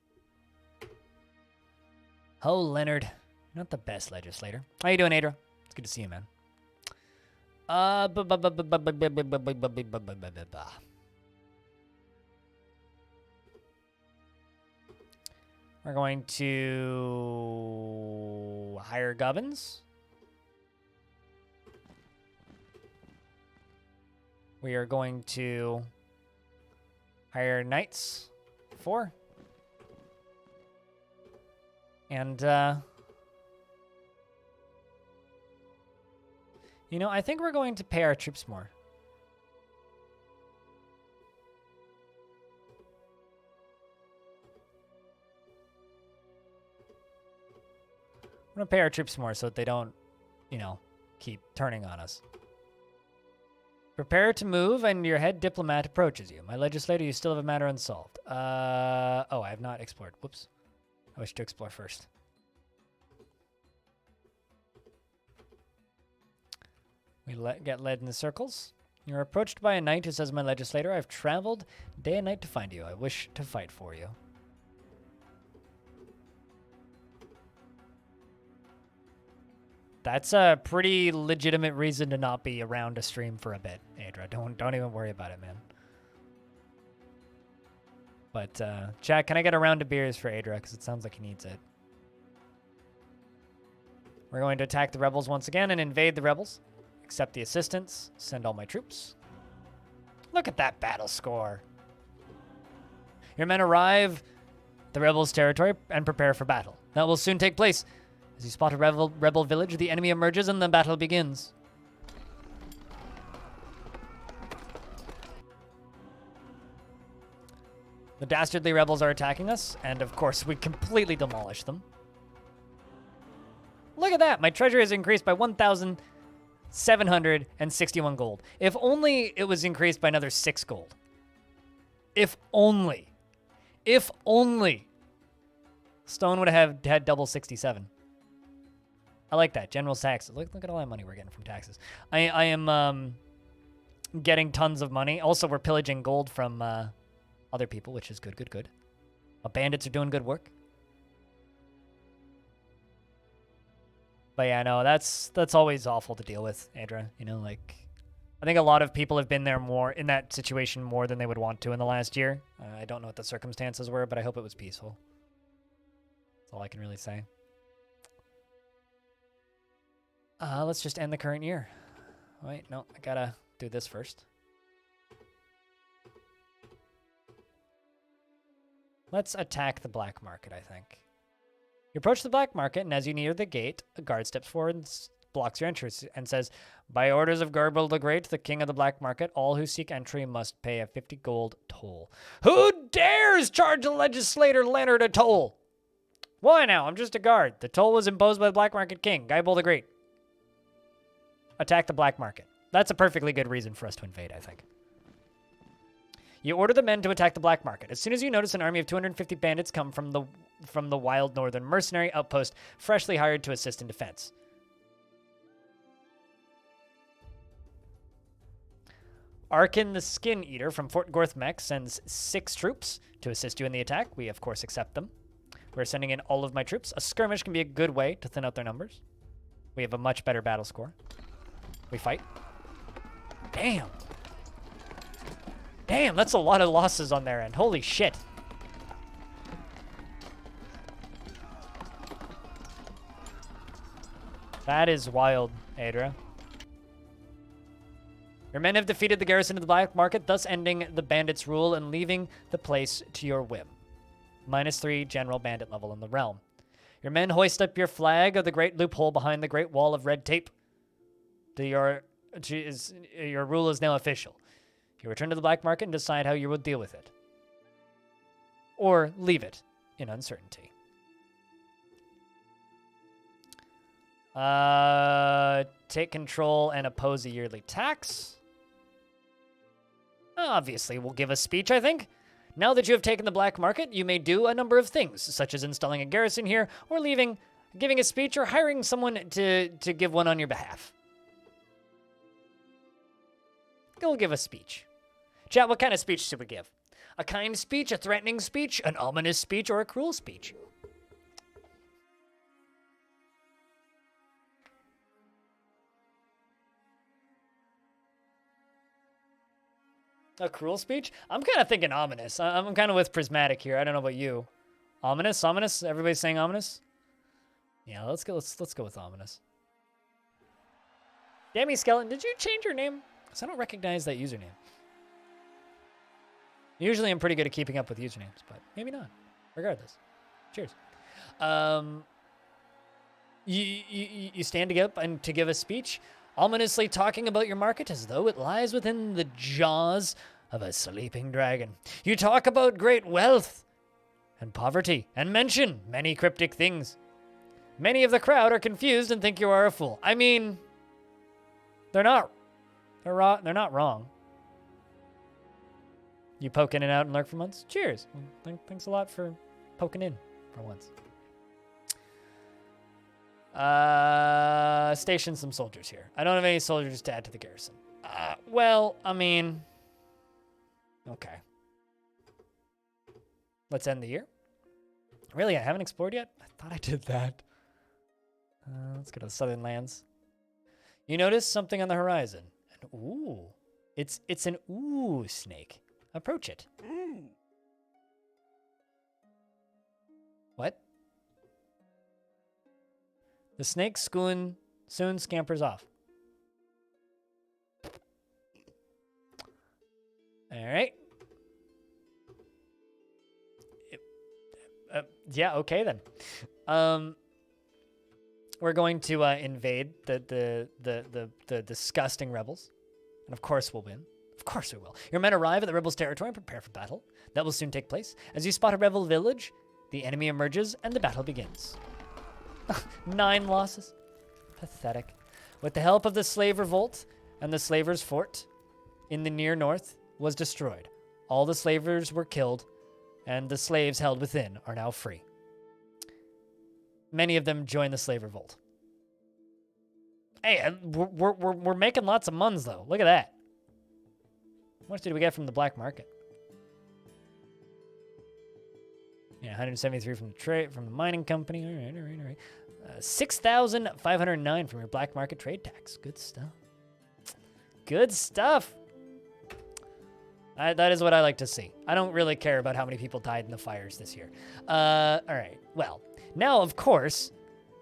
Oh, Leonard. Not the best legislator. How you doing, Adra? It's good to see you, man. We're going to hire gubbins. We are going to hire knights. 4. And, you know, I think we're going to pay our troops more. We're going to pay our troops more so that they don't, you know, keep turning on us. Prepare to move, and your head diplomat approaches you. My legislator, you still have a matter unsolved. Oh, I have not explored. Whoops. I wish to explore first. We get led in the circles. You're approached by a knight who says, my legislator, I've traveled day and night to find you. I wish to fight for you. That's a pretty legitimate reason to not be around a stream for a bit, Adra. Don't even worry about it, man. But, chat, can I get a round of beers for Adra? Because it sounds like he needs it. We're going to attack the rebels once again and invade the rebels. Accept the assistance. Send all my troops. Look at that battle score. Your men arrive the rebels' territory and prepare for battle. That will soon take place. As you spot a rebel village, the enemy emerges and the battle begins. The dastardly rebels are attacking us, and of course we completely demolish them. Look at that! My treasure has increased by 1,761 gold. If only it was increased by another 6 gold. If only. If only. Stone would have had double 67. I like that. General taxes. Look at all that money we're getting from taxes. I am getting tons of money. Also, we're pillaging gold from other people, which is good, good, good. Bandits are doing good work. But yeah, no, that's always awful to deal with, Adra. You know, like, I think a lot of people have been there more in that situation more than they would want to in the last year. I don't know what the circumstances were, but I hope it was peaceful. That's all I can really say. Let's just end the current year. Wait, no, I gotta do this first. Let's attack the black market, I think. You approach the black market, and as you near the gate, a guard steps forward and blocks your entrance and says, "By orders of Garble the Great, the king of the black market, all who seek entry must pay a 50 gold toll." Who dares charge the legislator Leonard a toll? Why now? I'm just a guard. The toll was imposed by the black market king, Garble the Great. Attack the black market. That's a perfectly good reason for us to invade, I think. You order the men to attack the black market. As soon as you notice an army of 250 bandits come from the wild northern mercenary outpost, freshly hired to assist in defense. Arkin the Skin Eater from Fort Gorthmek sends 6 troops to assist you in the attack. We, of course, accept them. We're sending in all of my troops. A skirmish can be a good way to thin out their numbers. We have a much better battle score. We fight. Damn. Damn, that's a lot of losses on their end. Holy shit. That is wild, Adra. Your men have defeated the garrison of the black market, thus ending the bandits' rule and leaving the place to your whim. -3 general bandit level in the realm. Your men hoist up your flag of the great loophole behind the great wall of red tape. Your rule is now official. You return to the black market and decide how you will deal with it. Or leave it in uncertainty. Take control and oppose a yearly tax. Obviously, we'll give a speech, I think. Now that you have taken the black market, you may do a number of things, such as installing a garrison here, or giving a speech, or hiring someone to give one on your behalf. Go give a speech. Chat, what kind of speech should we give? A kind speech, a threatening speech, an ominous speech, or a cruel speech? A cruel speech? I'm kind of thinking ominous. I'm kind of with Prismatic here. I don't know about you. Ominous? Ominous? Everybody's saying ominous? Yeah, let's go with ominous. Demi Skeleton, did you change your name? Because I don't recognize that username. Usually I'm pretty good at keeping up with usernames, but maybe not. Regardless. Cheers. You stand up and to give a speech, ominously talking about your market as though it lies within the jaws of a sleeping dragon. You talk about great wealth and poverty and mention many cryptic things. Many of the crowd are confused and think you are a fool. I mean, they're not wrong. You poke in and out and lurk for months? Cheers. Thanks a lot for poking in for once. Station some soldiers here. I don't have any soldiers to add to the garrison. Well, I mean, okay. Let's end the year. Really, I haven't explored yet? I thought I did that. Let's go to the southern lands. You notice something on the horizon. An ooh. It's an ooh snake. Approach it. What? The snake soon scampers off. All right. Yeah, okay then. We're going to invade the disgusting rebels, and of course we'll win. Of course we will. Your men arrive at the rebels' territory and prepare for battle. That will soon take place. As you spot a rebel village, the enemy emerges and the battle begins. 9 losses. Pathetic. With the help of the slave revolt and the slavers' fort in the near north was destroyed. All the slavers were killed, and the slaves held within are now free. Many of them joined the slave revolt. Hey, we're making lots of muns, though. Look at that. How much did we get from the black market? Yeah, 173 from the mining company. All right. 6,509 from your black market trade tax. Good stuff. Good stuff. That is what I like to see. I don't really care about how many people died in the fires this year. All right. Well, now, of course,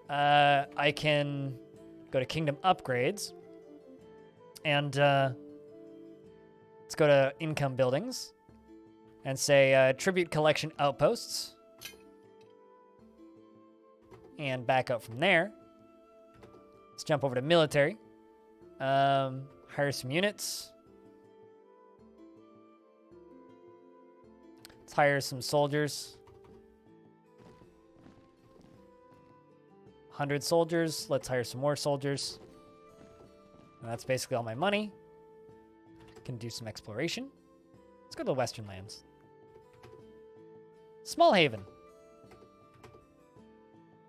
I can go to Kingdom Upgrades. And let's go to Income Buildings. And say Tribute Collection Outposts. And back up from there. Let's jump over to Military. Hire some units. Let's hire some soldiers. 100 soldiers. Let's hire some more soldiers. And that's basically all my money. Can do some exploration. Let's go to the Western Lands. Small Haven.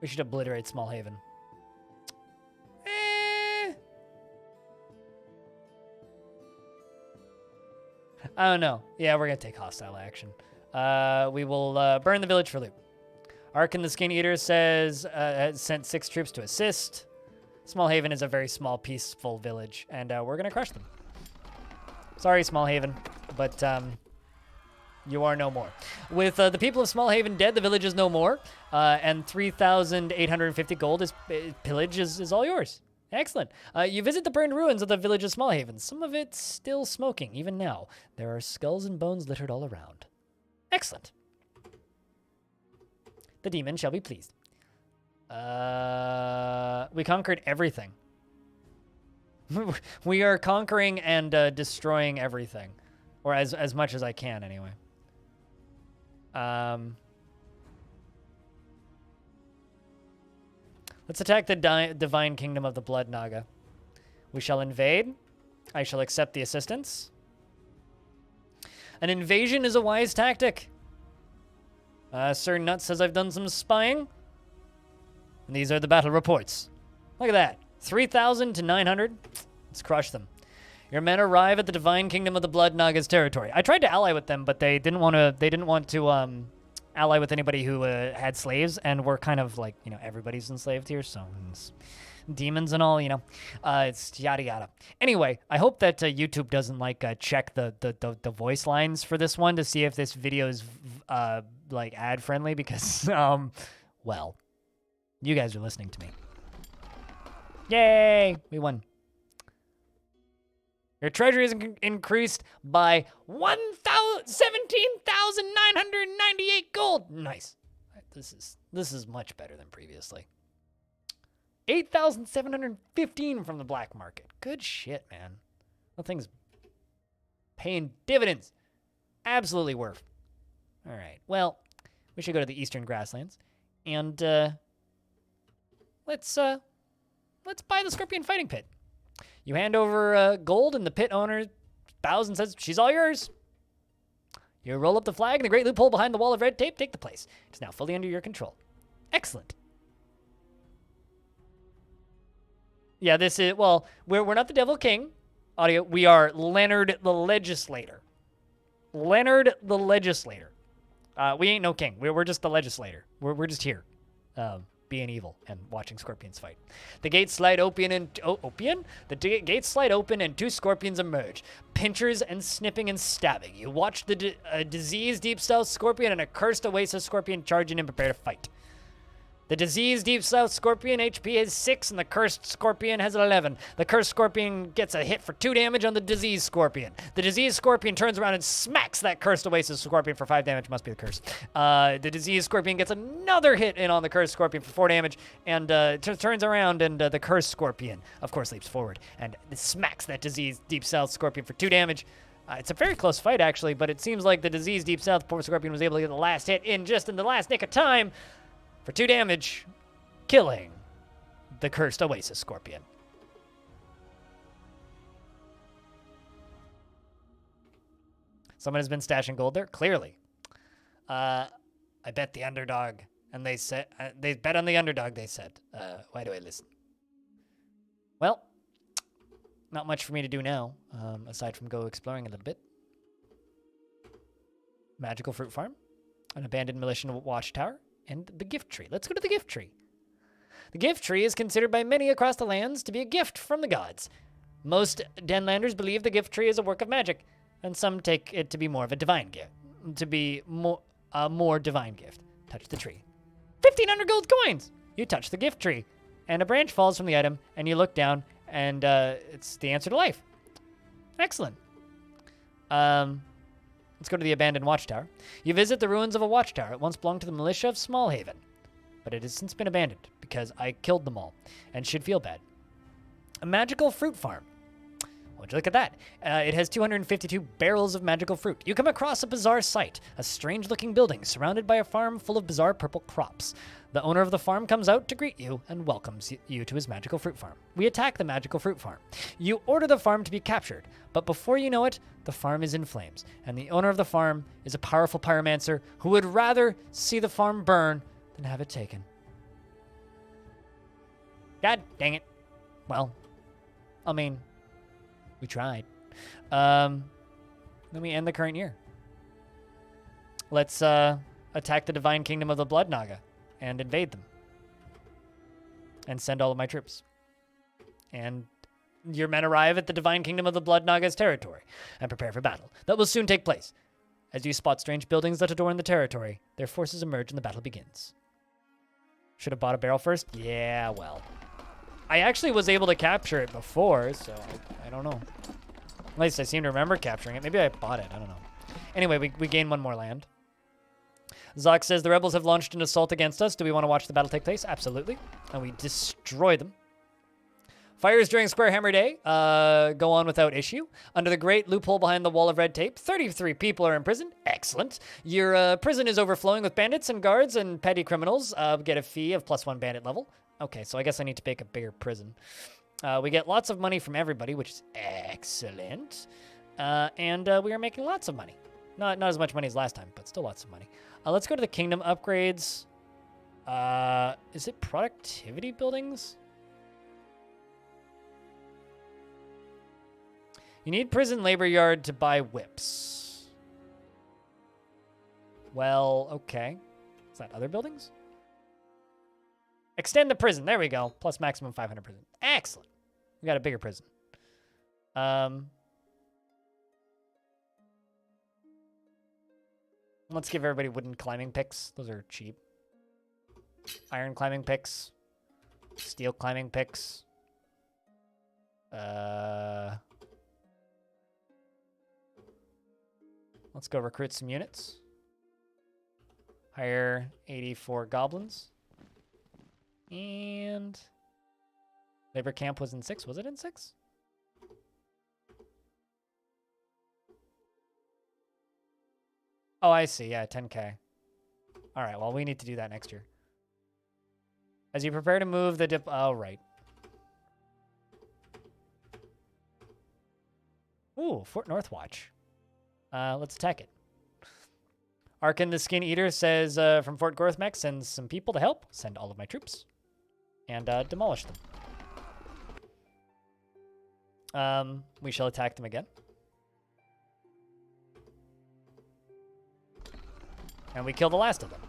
We should obliterate Small Haven. I don't know. Yeah, we're going to take hostile action. We will burn the village for loot. Arkin the Skin Eater says has sent 6 troops to assist. Small Haven is a very small, peaceful village, and we're going to crush them. Sorry, Small Haven, but you are no more. With the people of Small Haven dead, the village is no more, and 3,850 gold pillage is all yours. Excellent. You visit the burned ruins of the village of Small Haven. Some of it's still smoking, even now. There are skulls and bones littered all around. Excellent. The demon shall be pleased. We conquered everything. We are conquering and destroying everything. Or as much as I can, anyway. Let's attack the divine kingdom of the Blood Naga. We shall invade. I shall accept the assistance. An invasion is a wise tactic. Sir Nut says I've done some spying. And these are the battle reports. Look at that. 3,000 to 900. Let's crush them. Your men arrive at the divine kingdom of the Blood Naga's territory. I tried to ally with them, but they didn't want to ally with anybody who had slaves, and we're kind of like, everybody's enslaved here, so it's demons and all, it's yada yada. Anyway, I hope that YouTube doesn't check the voice lines for this one to see if this video is ad friendly, because well, you guys are listening to me. Yay, we won. Your treasury is increased by 17,998 gold. Nice. This is much better than previously. 8,715 from the black market. Good shit, man. That thing's paying dividends. Absolutely worth. All right. Well, we should go to the Eastern Grasslands, and let's buy the Scorpion Fighting Pit. You hand over gold, and the pit owner bows and says, "She's all yours." You roll up the flag, and the great loophole behind the wall of red tape. Take the place. It's now fully under your control. Excellent. Yeah, this is, well, we're not the Devil King. Audio. We are Leonard the Legislator. Leonard the Legislator. We ain't no king. We're just the legislator. We're just here. Being evil and watching scorpions fight. The gates slide open and The gates slide open and 2 scorpions emerge, pinchers and snipping and stabbing. You watch the diseased deep south scorpion and a cursed oasis scorpion charge in and prepare to fight. The diseased deep south scorpion HP is 6 and the cursed scorpion has 11. The cursed scorpion gets a hit for 2 damage on the diseased scorpion. The diseased scorpion turns around and smacks that cursed oasis scorpion for 5 damage. Must be the curse. The diseased scorpion gets another hit in on the cursed scorpion for 4 damage, and turns around, and the cursed scorpion, of course, leaps forward and smacks that diseased deep south scorpion for 2 damage. It's a very close fight, actually, but it seems like the disease deep south, poor Scorpion was able to get the last hit in just in the last nick of time for 2 damage, killing the cursed Oasis Scorpion. Someone has been stashing gold there? Clearly. I bet the underdog. And they said, they bet on the underdog, they said. Why do I listen? Well, not much for me to do now, aside from go exploring a little bit. Magical fruit farm, an abandoned militia watchtower, and the gift tree. Let's go to the gift tree. The gift tree is considered by many across the lands to be a gift from the gods. Most Denlanders believe the gift tree is a work of magic, and some take it to be more of a divine gift, to be a more divine gift. Touch the tree. 1,500 gold coins! You touch the gift tree, and a branch falls from the item, and you look down, and it's the answer to life. Excellent. Let's go to the abandoned watchtower. You visit the ruins of a watchtower. It once belonged to the militia of Smallhaven, but it has since been abandoned because I killed them all, and should feel bad. A magical fruit farm. Would you look at that? It has 252 barrels of magical fruit. You come across a bizarre sight, a strange-looking building surrounded by a farm full of bizarre purple crops. The owner of the farm comes out to greet you and welcomes you to his magical fruit farm. We attack the magical fruit farm. You order the farm to be captured, but before you know it, the farm is in flames, and the owner of the farm is a powerful pyromancer who would rather see the farm burn than have it taken. God dang it. Well, I mean, we tried. Let me end the current year. Let's attack the Divine Kingdom of the Blood Naga and invade them. And send all of my troops. And your men arrive at the Divine Kingdom of the Blood Naga's territory and prepare for battle. That will soon take place. As you spot strange buildings that adorn the territory, their forces emerge and the battle begins. Should have bought a barrel first? Yeah, well. I actually was able to capture it before, so I don't know. At least I seem to remember capturing it. Maybe I bought it. I don't know. Anyway, we gain 1 more land. Zoc says the rebels have launched an assault against us. Do we want to watch the battle take place? Absolutely. And we destroy them. Fires during Square Hammer Day go on without issue. Under the great loophole behind the wall of red tape, 33 people are imprisoned. Excellent. Your prison is overflowing with bandits and guards and petty criminals. Get a fee of +1 bandit level. Okay, so I guess I need to make a bigger prison. We get lots of money from everybody, which is excellent. And we are making lots of money. Not as much money as last time, but still lots of money. Let's go to the kingdom upgrades. Is it productivity buildings? You need prison labor yard to buy whips. Well, okay. Is that other buildings? Extend the prison. There we go. Plus maximum 500 prison. Excellent. We got a bigger prison. Let's give everybody wooden climbing picks. Those are cheap. Iron climbing picks. Steel climbing picks. Let's go recruit some units. Hire 84 goblins. And labor camp was in 6. Was it in 6? Oh, I see. Yeah, 10K. All right, well, we need to do that next year. As you prepare to move the oh, right. Ooh, Fort Northwatch. Let's attack it. Arkin the Skin Eater says, from Fort Gorthmek, sends some people to help. Send all of my troops. And demolish them. We shall attack them again. And we kill the last of them.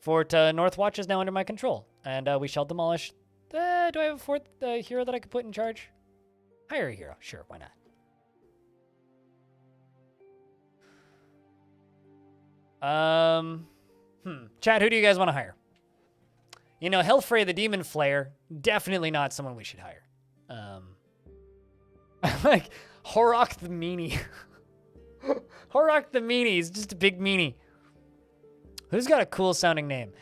Fort Northwatch is now under my control. And we shall demolish... do I have a fourth hero that I could put in charge? Hire a hero. Sure, why not? Chat, who do you guys want to hire? You know, Hellfrey the Demon Flayer, definitely not someone we should hire. Like, Horok the Meanie. Horok the Meanie is just a big meanie. Who's got a cool sounding name?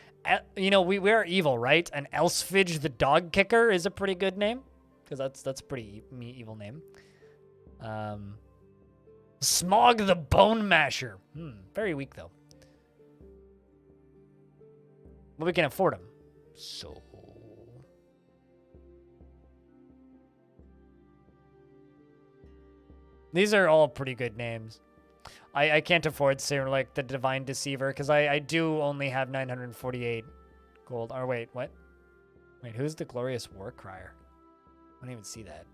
You know, we are evil, right? And Elsfidge the Dog Kicker is a pretty good name. Because that's a pretty evil name. Smog the Bone Masher. Very weak, though. But we can afford him. So... These are all pretty good names. I can't afford like the Divine Deceiver because I do only have 948 gold. Or wait, what? Wait, who's the Glorious War Crier? I don't even see that.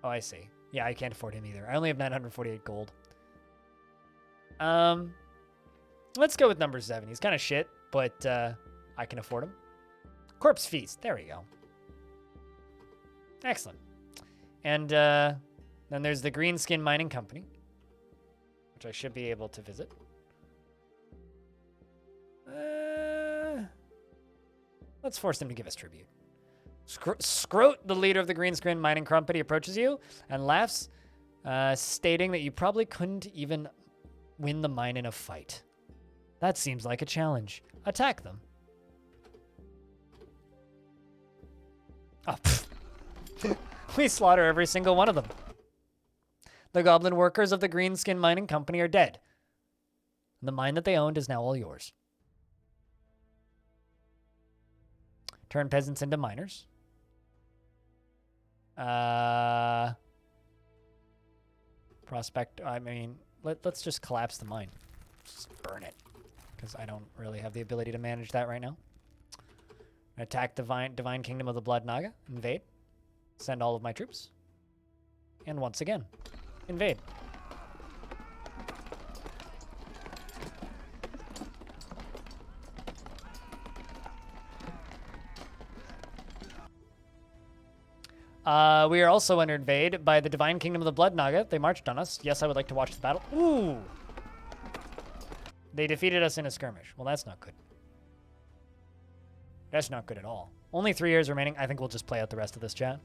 Oh, I see. Yeah, I can't afford him either. I only have 948 gold. Let's go with number 7. He's kind of shit, but I can afford him. Corpse Feast. There we go. Excellent. And then there's the Greenskin Mining Company, which I should be able to visit. Let's force them to give us tribute. Scroat, the leader of the Greenskin Mining Company, approaches you and laughs, stating that you probably couldn't even win the mine in a fight. That seems like a challenge. Attack them. Oh, we slaughter every single one of them. The goblin workers of the Greenskin Mining Company are dead. The mine that they owned is now all yours. Turn peasants into miners. Prospect, I mean, let's just collapse the mine. Just burn it. Because I don't really have the ability to manage that right now. Attack Divine Kingdom of the Blood Naga. Invade. Send all of my troops. And once again, invade. We are also under invade by the Divine Kingdom of the Blood Naga. They marched on us. Yes, I would like to watch the battle. Ooh! They defeated us in a skirmish. Well, that's not good. That's not good at all. Only 3 years remaining. I think we'll just play out the rest of this, chat.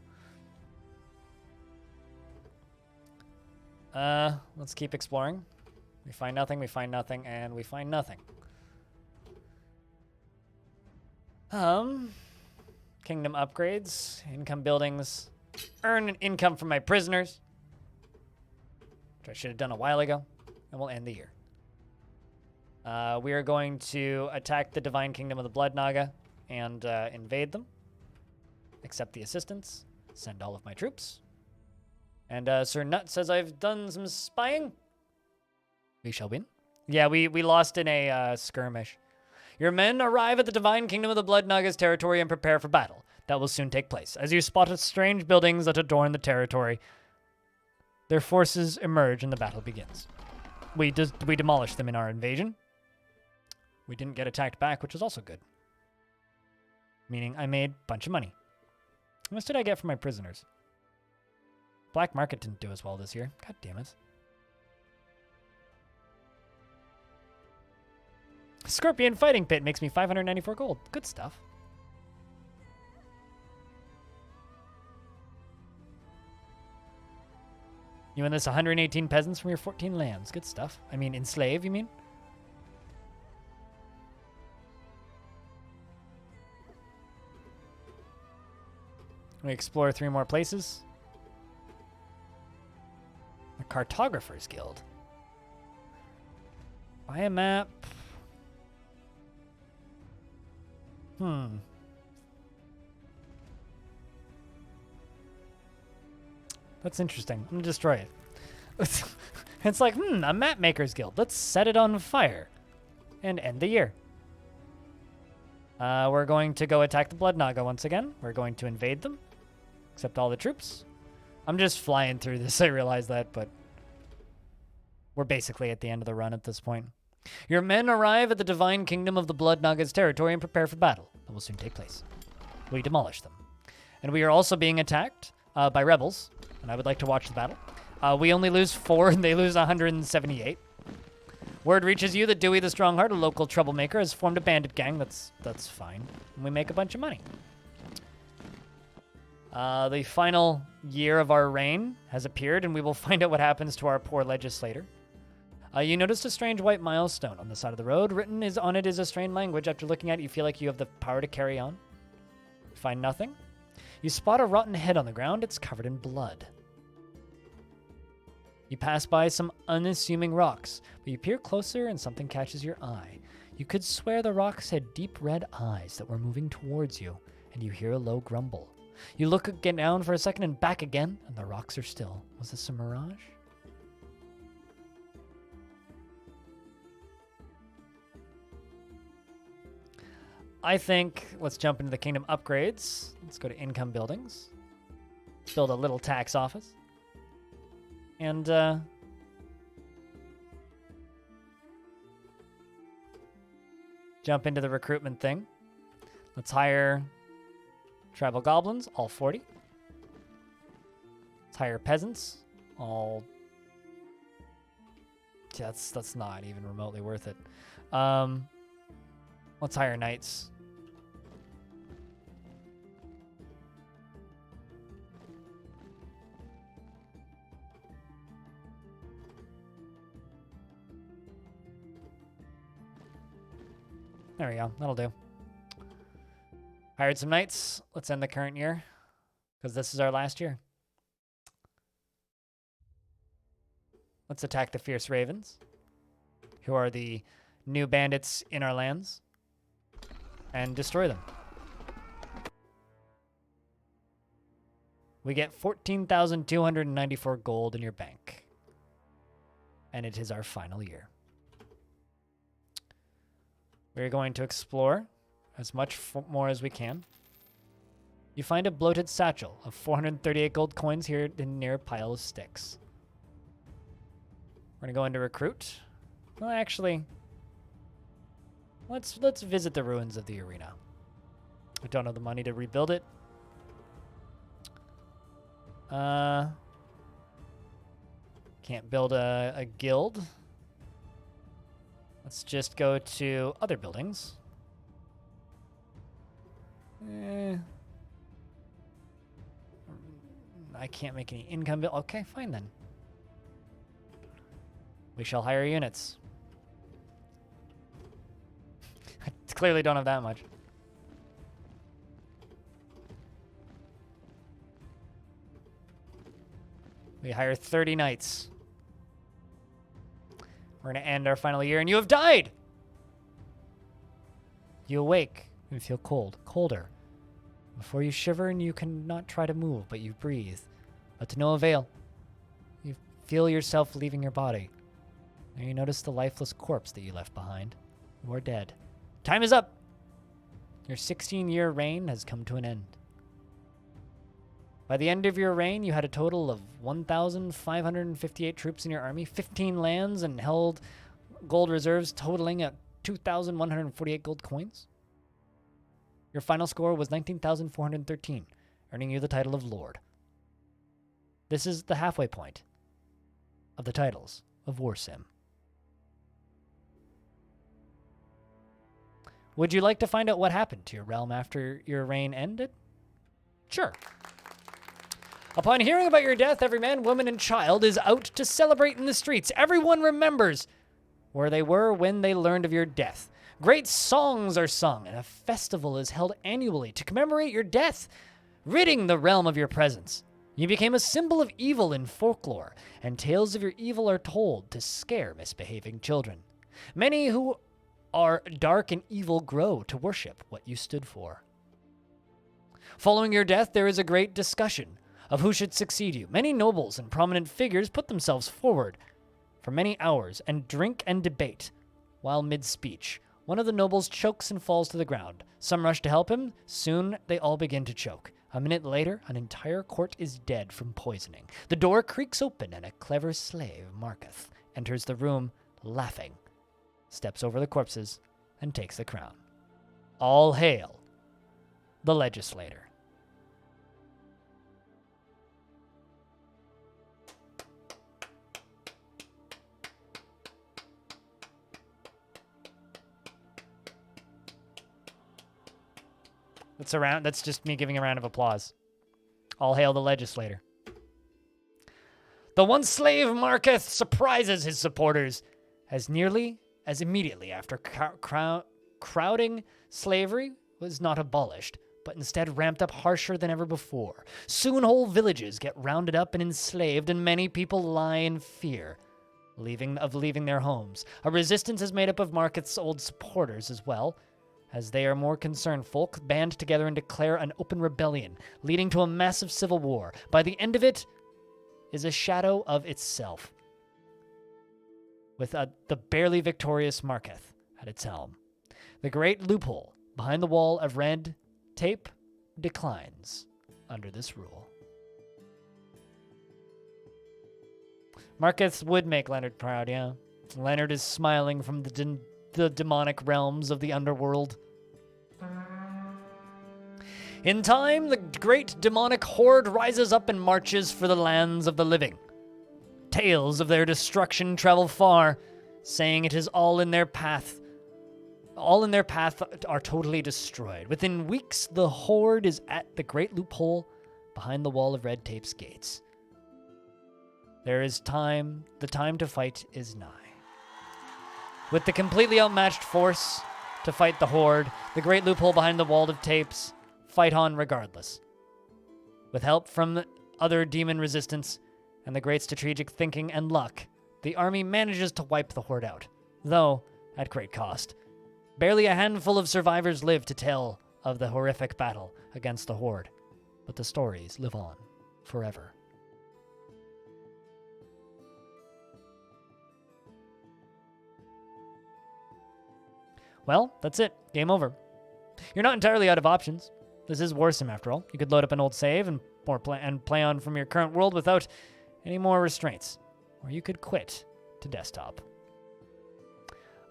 Let's keep exploring. We find nothing, we find nothing, and we find nothing. Kingdom upgrades, income buildings, earn an income from my prisoners, which I should have done a while ago, and we'll end the year. We are going to attack the Divine Kingdom of the Blood Naga and invade them, accept the assistance, send all of my troops. And Sir Nut says I've done some spying. We shall win. Yeah, we lost in a skirmish. Your men arrive at the Divine Kingdom of the Blood Naga's territory and prepare for battle. That will soon take place. As you spot strange buildings that adorn the territory, their forces emerge and the battle begins. We demolished them in our invasion. We didn't get attacked back, which is also good. Meaning I made a bunch of money. How much did I get from my prisoners? Black market didn't do as well this year. God damn it. Scorpion Fighting Pit makes me 594 gold. Good stuff. You win this 118 peasants from your 14 lands. Good stuff. I mean, enslave, you mean? We explore 3 more places. The Cartographer's Guild. Buy a map. That's interesting. I'm gonna destroy it. It's like, a map maker's guild. Let's set it on fire and end the year. We're going to go attack the Blood Naga once again. We're going to invade them. Accept all the troops. I'm just flying through this. I realize that, but we're basically at the end of the run at this point. Your men arrive at the Divine Kingdom of the Blood Naga's territory and prepare for battle. That will soon take place. We demolish them. And we are also being attacked by rebels, and I would like to watch the battle. We only lose 4, and they lose 178. Word reaches you that Dewey the Strongheart, a local troublemaker, has formed a bandit gang. That's fine. And we make a bunch of money. The final year of our reign has appeared, and we will find out what happens to our poor legislator. You noticed a strange white milestone on the side of the road. Written on it is a strange language. After looking at it, you feel like you have the power to carry on. Find nothing. You spot a rotten head on the ground. It's covered in blood. You pass by some unassuming rocks, but you peer closer and something catches your eye. You could swear the rocks had deep red eyes that were moving towards you, and you hear a low grumble. You look again down for a second and back again, and the rocks are still. Was this a mirage? I think let's jump into the kingdom upgrades. Let's go to income buildings. Let's build a little tax office. And jump into the recruitment thing. Let's hire tribal goblins, all 40. Let's hire peasants, all... Yeah, that's not even remotely worth it. Let's hire knights. There we go. That'll do. Hired some knights. Let's end the current year, because this is our last year. Let's attack the Fierce Ravens, who are the new bandits in our lands, and destroy them. We get 14,294 gold in your bank. And it is our final year. We're going to explore as much more as we can. You find a bloated satchel of 438 gold coins here near a pile of sticks. We're going to go into recruit. Well, actually, let's visit the ruins of the arena. We don't have the money to rebuild it. Can't build a guild. Let's just go to other buildings. I can't make any income bill. Okay, fine then. We shall hire units. I clearly don't have that much. We hire 30 knights. We're going to end our final year, and you have died! You awake and feel cold, colder. Before you shiver, and you cannot try to move, but you breathe. But to no avail. You feel yourself leaving your body. And you notice the lifeless corpse that you left behind. You are dead. Time is up! Your 16-year reign has come to an end. By the end of your reign, you had a total of 1,558 troops in your army, 15 lands, and held gold reserves totaling at 2,148 gold coins. Your final score was 19,413, earning you the title of Lord. This is the halfway point of the titles of Warsim. Would you like to find out what happened to your realm after your reign ended? Sure. Upon hearing about your death, every man, woman, and child is out to celebrate in the streets. Everyone remembers where they were when they learned of your death. Great songs are sung, and a festival is held annually to commemorate your death, ridding the realm of your presence. You became a symbol of evil in folklore, and tales of your evil are told to scare misbehaving children. Many who are dark and evil grow to worship what you stood for. Following your death, there is a great discussion of who should succeed you. Many nobles and prominent figures put themselves forward for many hours and drink and debate. While mid-speech, one of the nobles chokes and falls to the ground. Some rush to help him. Soon, they all begin to choke. A minute later, an entire court is dead from poisoning. The door creaks open and a clever slave, Marketh, enters the room laughing, steps over the corpses, and takes the crown. All hail the Legislator. That's just me giving a round of applause. All hail the Legislator. The one slave Marketh surprises his supporters as nearly as immediately after crowding slavery was not abolished. but instead ramped up harsher than ever before. Soon whole villages get rounded up and enslaved, and many people lie in fear leaving their homes. A resistance is made up of Marketh's old supporters as well, as they are more concerned folk band together and declare an open rebellion, leading to a massive civil war. By the end of it is a shadow of itself, with the barely victorious Marketh at its helm. The great loophole behind the wall of red tape declines under this rule. Marketh would make Leonard proud, yeah. Leonard is smiling from the demonic realms of the underworld. In time, the great demonic horde rises up and marches for the lands of the living. Tales of their destruction travel far, saying it is all in their path. All in their path are totally destroyed. Within weeks, the horde is at the great loophole behind the wall of red tape's gates. There is time. The time to fight is nigh. With the completely outmatched force to fight the horde, the great loophole behind the wall of tapes fight on regardless. With help from other demon resistance and the great strategic thinking and luck, the army manages to wipe the horde out, though at great cost. Barely a handful of survivors live to tell of the horrific battle against the horde, but the stories live on forever. Well, that's it. Game over. You're not entirely out of options. This is Warsim, after all. You could load up an old save and play on from your current world without any more restraints. Or you could quit to desktop.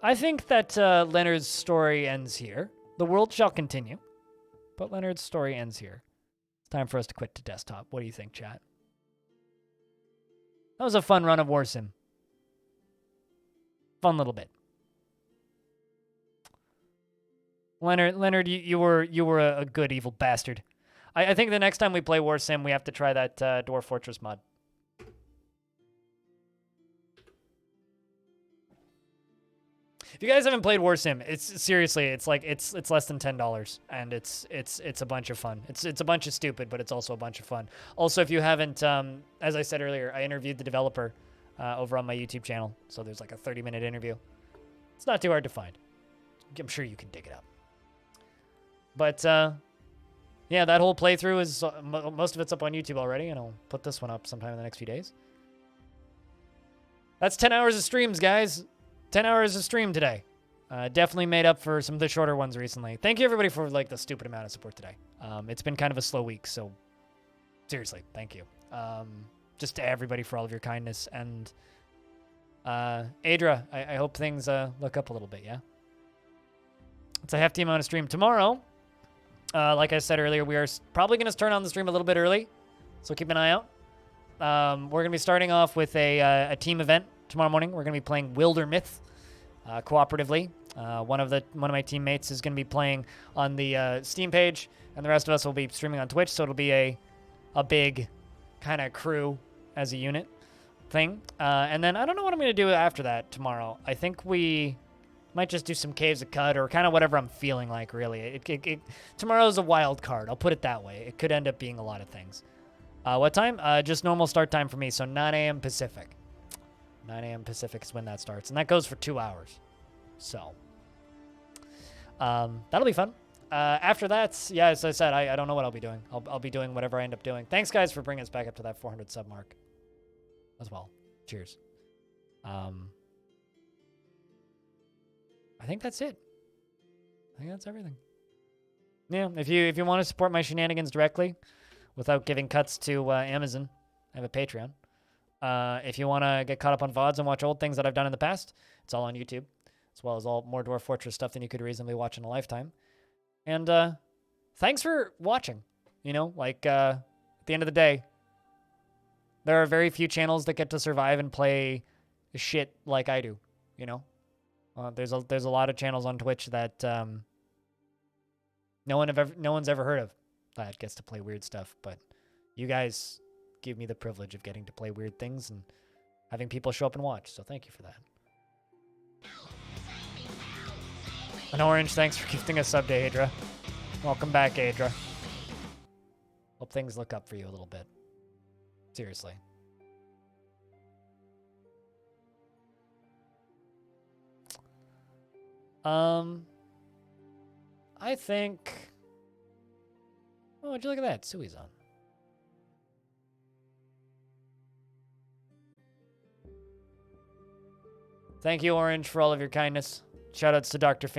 I think that Leonard's story ends here. The world shall continue, but Leonard's story ends here. It's time for us to quit to desktop. What do you think, chat? That was a fun run of Warsim. Fun little bit. Leonard, you were a good evil bastard. I think the next time we play Warsim, we have to try that Dwarf Fortress mod. If you guys haven't played Warsim, it's less than $10, and it's a bunch of fun. It's a bunch of stupid, but it's also a bunch of fun. Also, if you haven't, as I said earlier, I interviewed the developer over on my YouTube channel, so there's like a 30-minute interview. It's not too hard to find. I'm sure you can dig it up. But, yeah, that whole playthrough is, most of it's up on YouTube already, and I'll put this one up sometime in the next few days. That's 10 hours of streams, guys. 10 hours of stream today. Definitely made up for some of the shorter ones recently. Thank you, everybody, for, like, the stupid amount of support today. It's been kind of a slow week, so seriously, thank you. Just to everybody for all of your kindness. And, Adra, I hope things look up a little bit, yeah? It's a hefty amount of stream. Tomorrow, like I said earlier, we are probably going to turn on the stream a little bit early, so keep an eye out. We're going to be starting off with a team event tomorrow morning. We're going to be playing Wilder Myth cooperatively. One of my teammates is going to be playing on the Steam page, and the rest of us will be streaming on Twitch, so it'll be a big kind of crew as a unit thing. And then I don't know what I'm going to do after that tomorrow. I think we might just do some Caves of Cud or kind of whatever I'm feeling like, really. Tomorrow's a wild card. I'll put it that way. It could end up being a lot of things. What time? Just normal start time for me, so 9 a.m. Pacific. 9 a.m. Pacific is when that starts, and that goes for 2 hours. So, that'll be fun. After that, yeah, as I said, I don't know what I'll be doing. I'll be doing whatever I end up doing. Thanks, guys, for bringing us back up to that 400 sub mark as well. Cheers. I think that's it. I think that's everything. Yeah, if you want to support my shenanigans directly without giving cuts to Amazon, I have a Patreon. If you want to get caught up on VODs and watch old things that I've done in the past, it's all on YouTube, as well as all more Dwarf Fortress stuff than you could reasonably watch in a lifetime. And thanks for watching. You know, like at the end of the day, there are very few channels that get to survive and play shit like I do. You know, there's a lot of channels on Twitch that no one's ever heard of that gets to play weird stuff, but you guys give me the privilege of getting to play weird things and having people show up and watch, so thank you for that. An orange, thanks for gifting a sub to Adra. Welcome back, Adra. Hope things look up for you a little bit. Seriously. I think... Oh, would you look at that? Sui's on. Thank you, Orange, for all of your kindness. Shoutouts to Dr.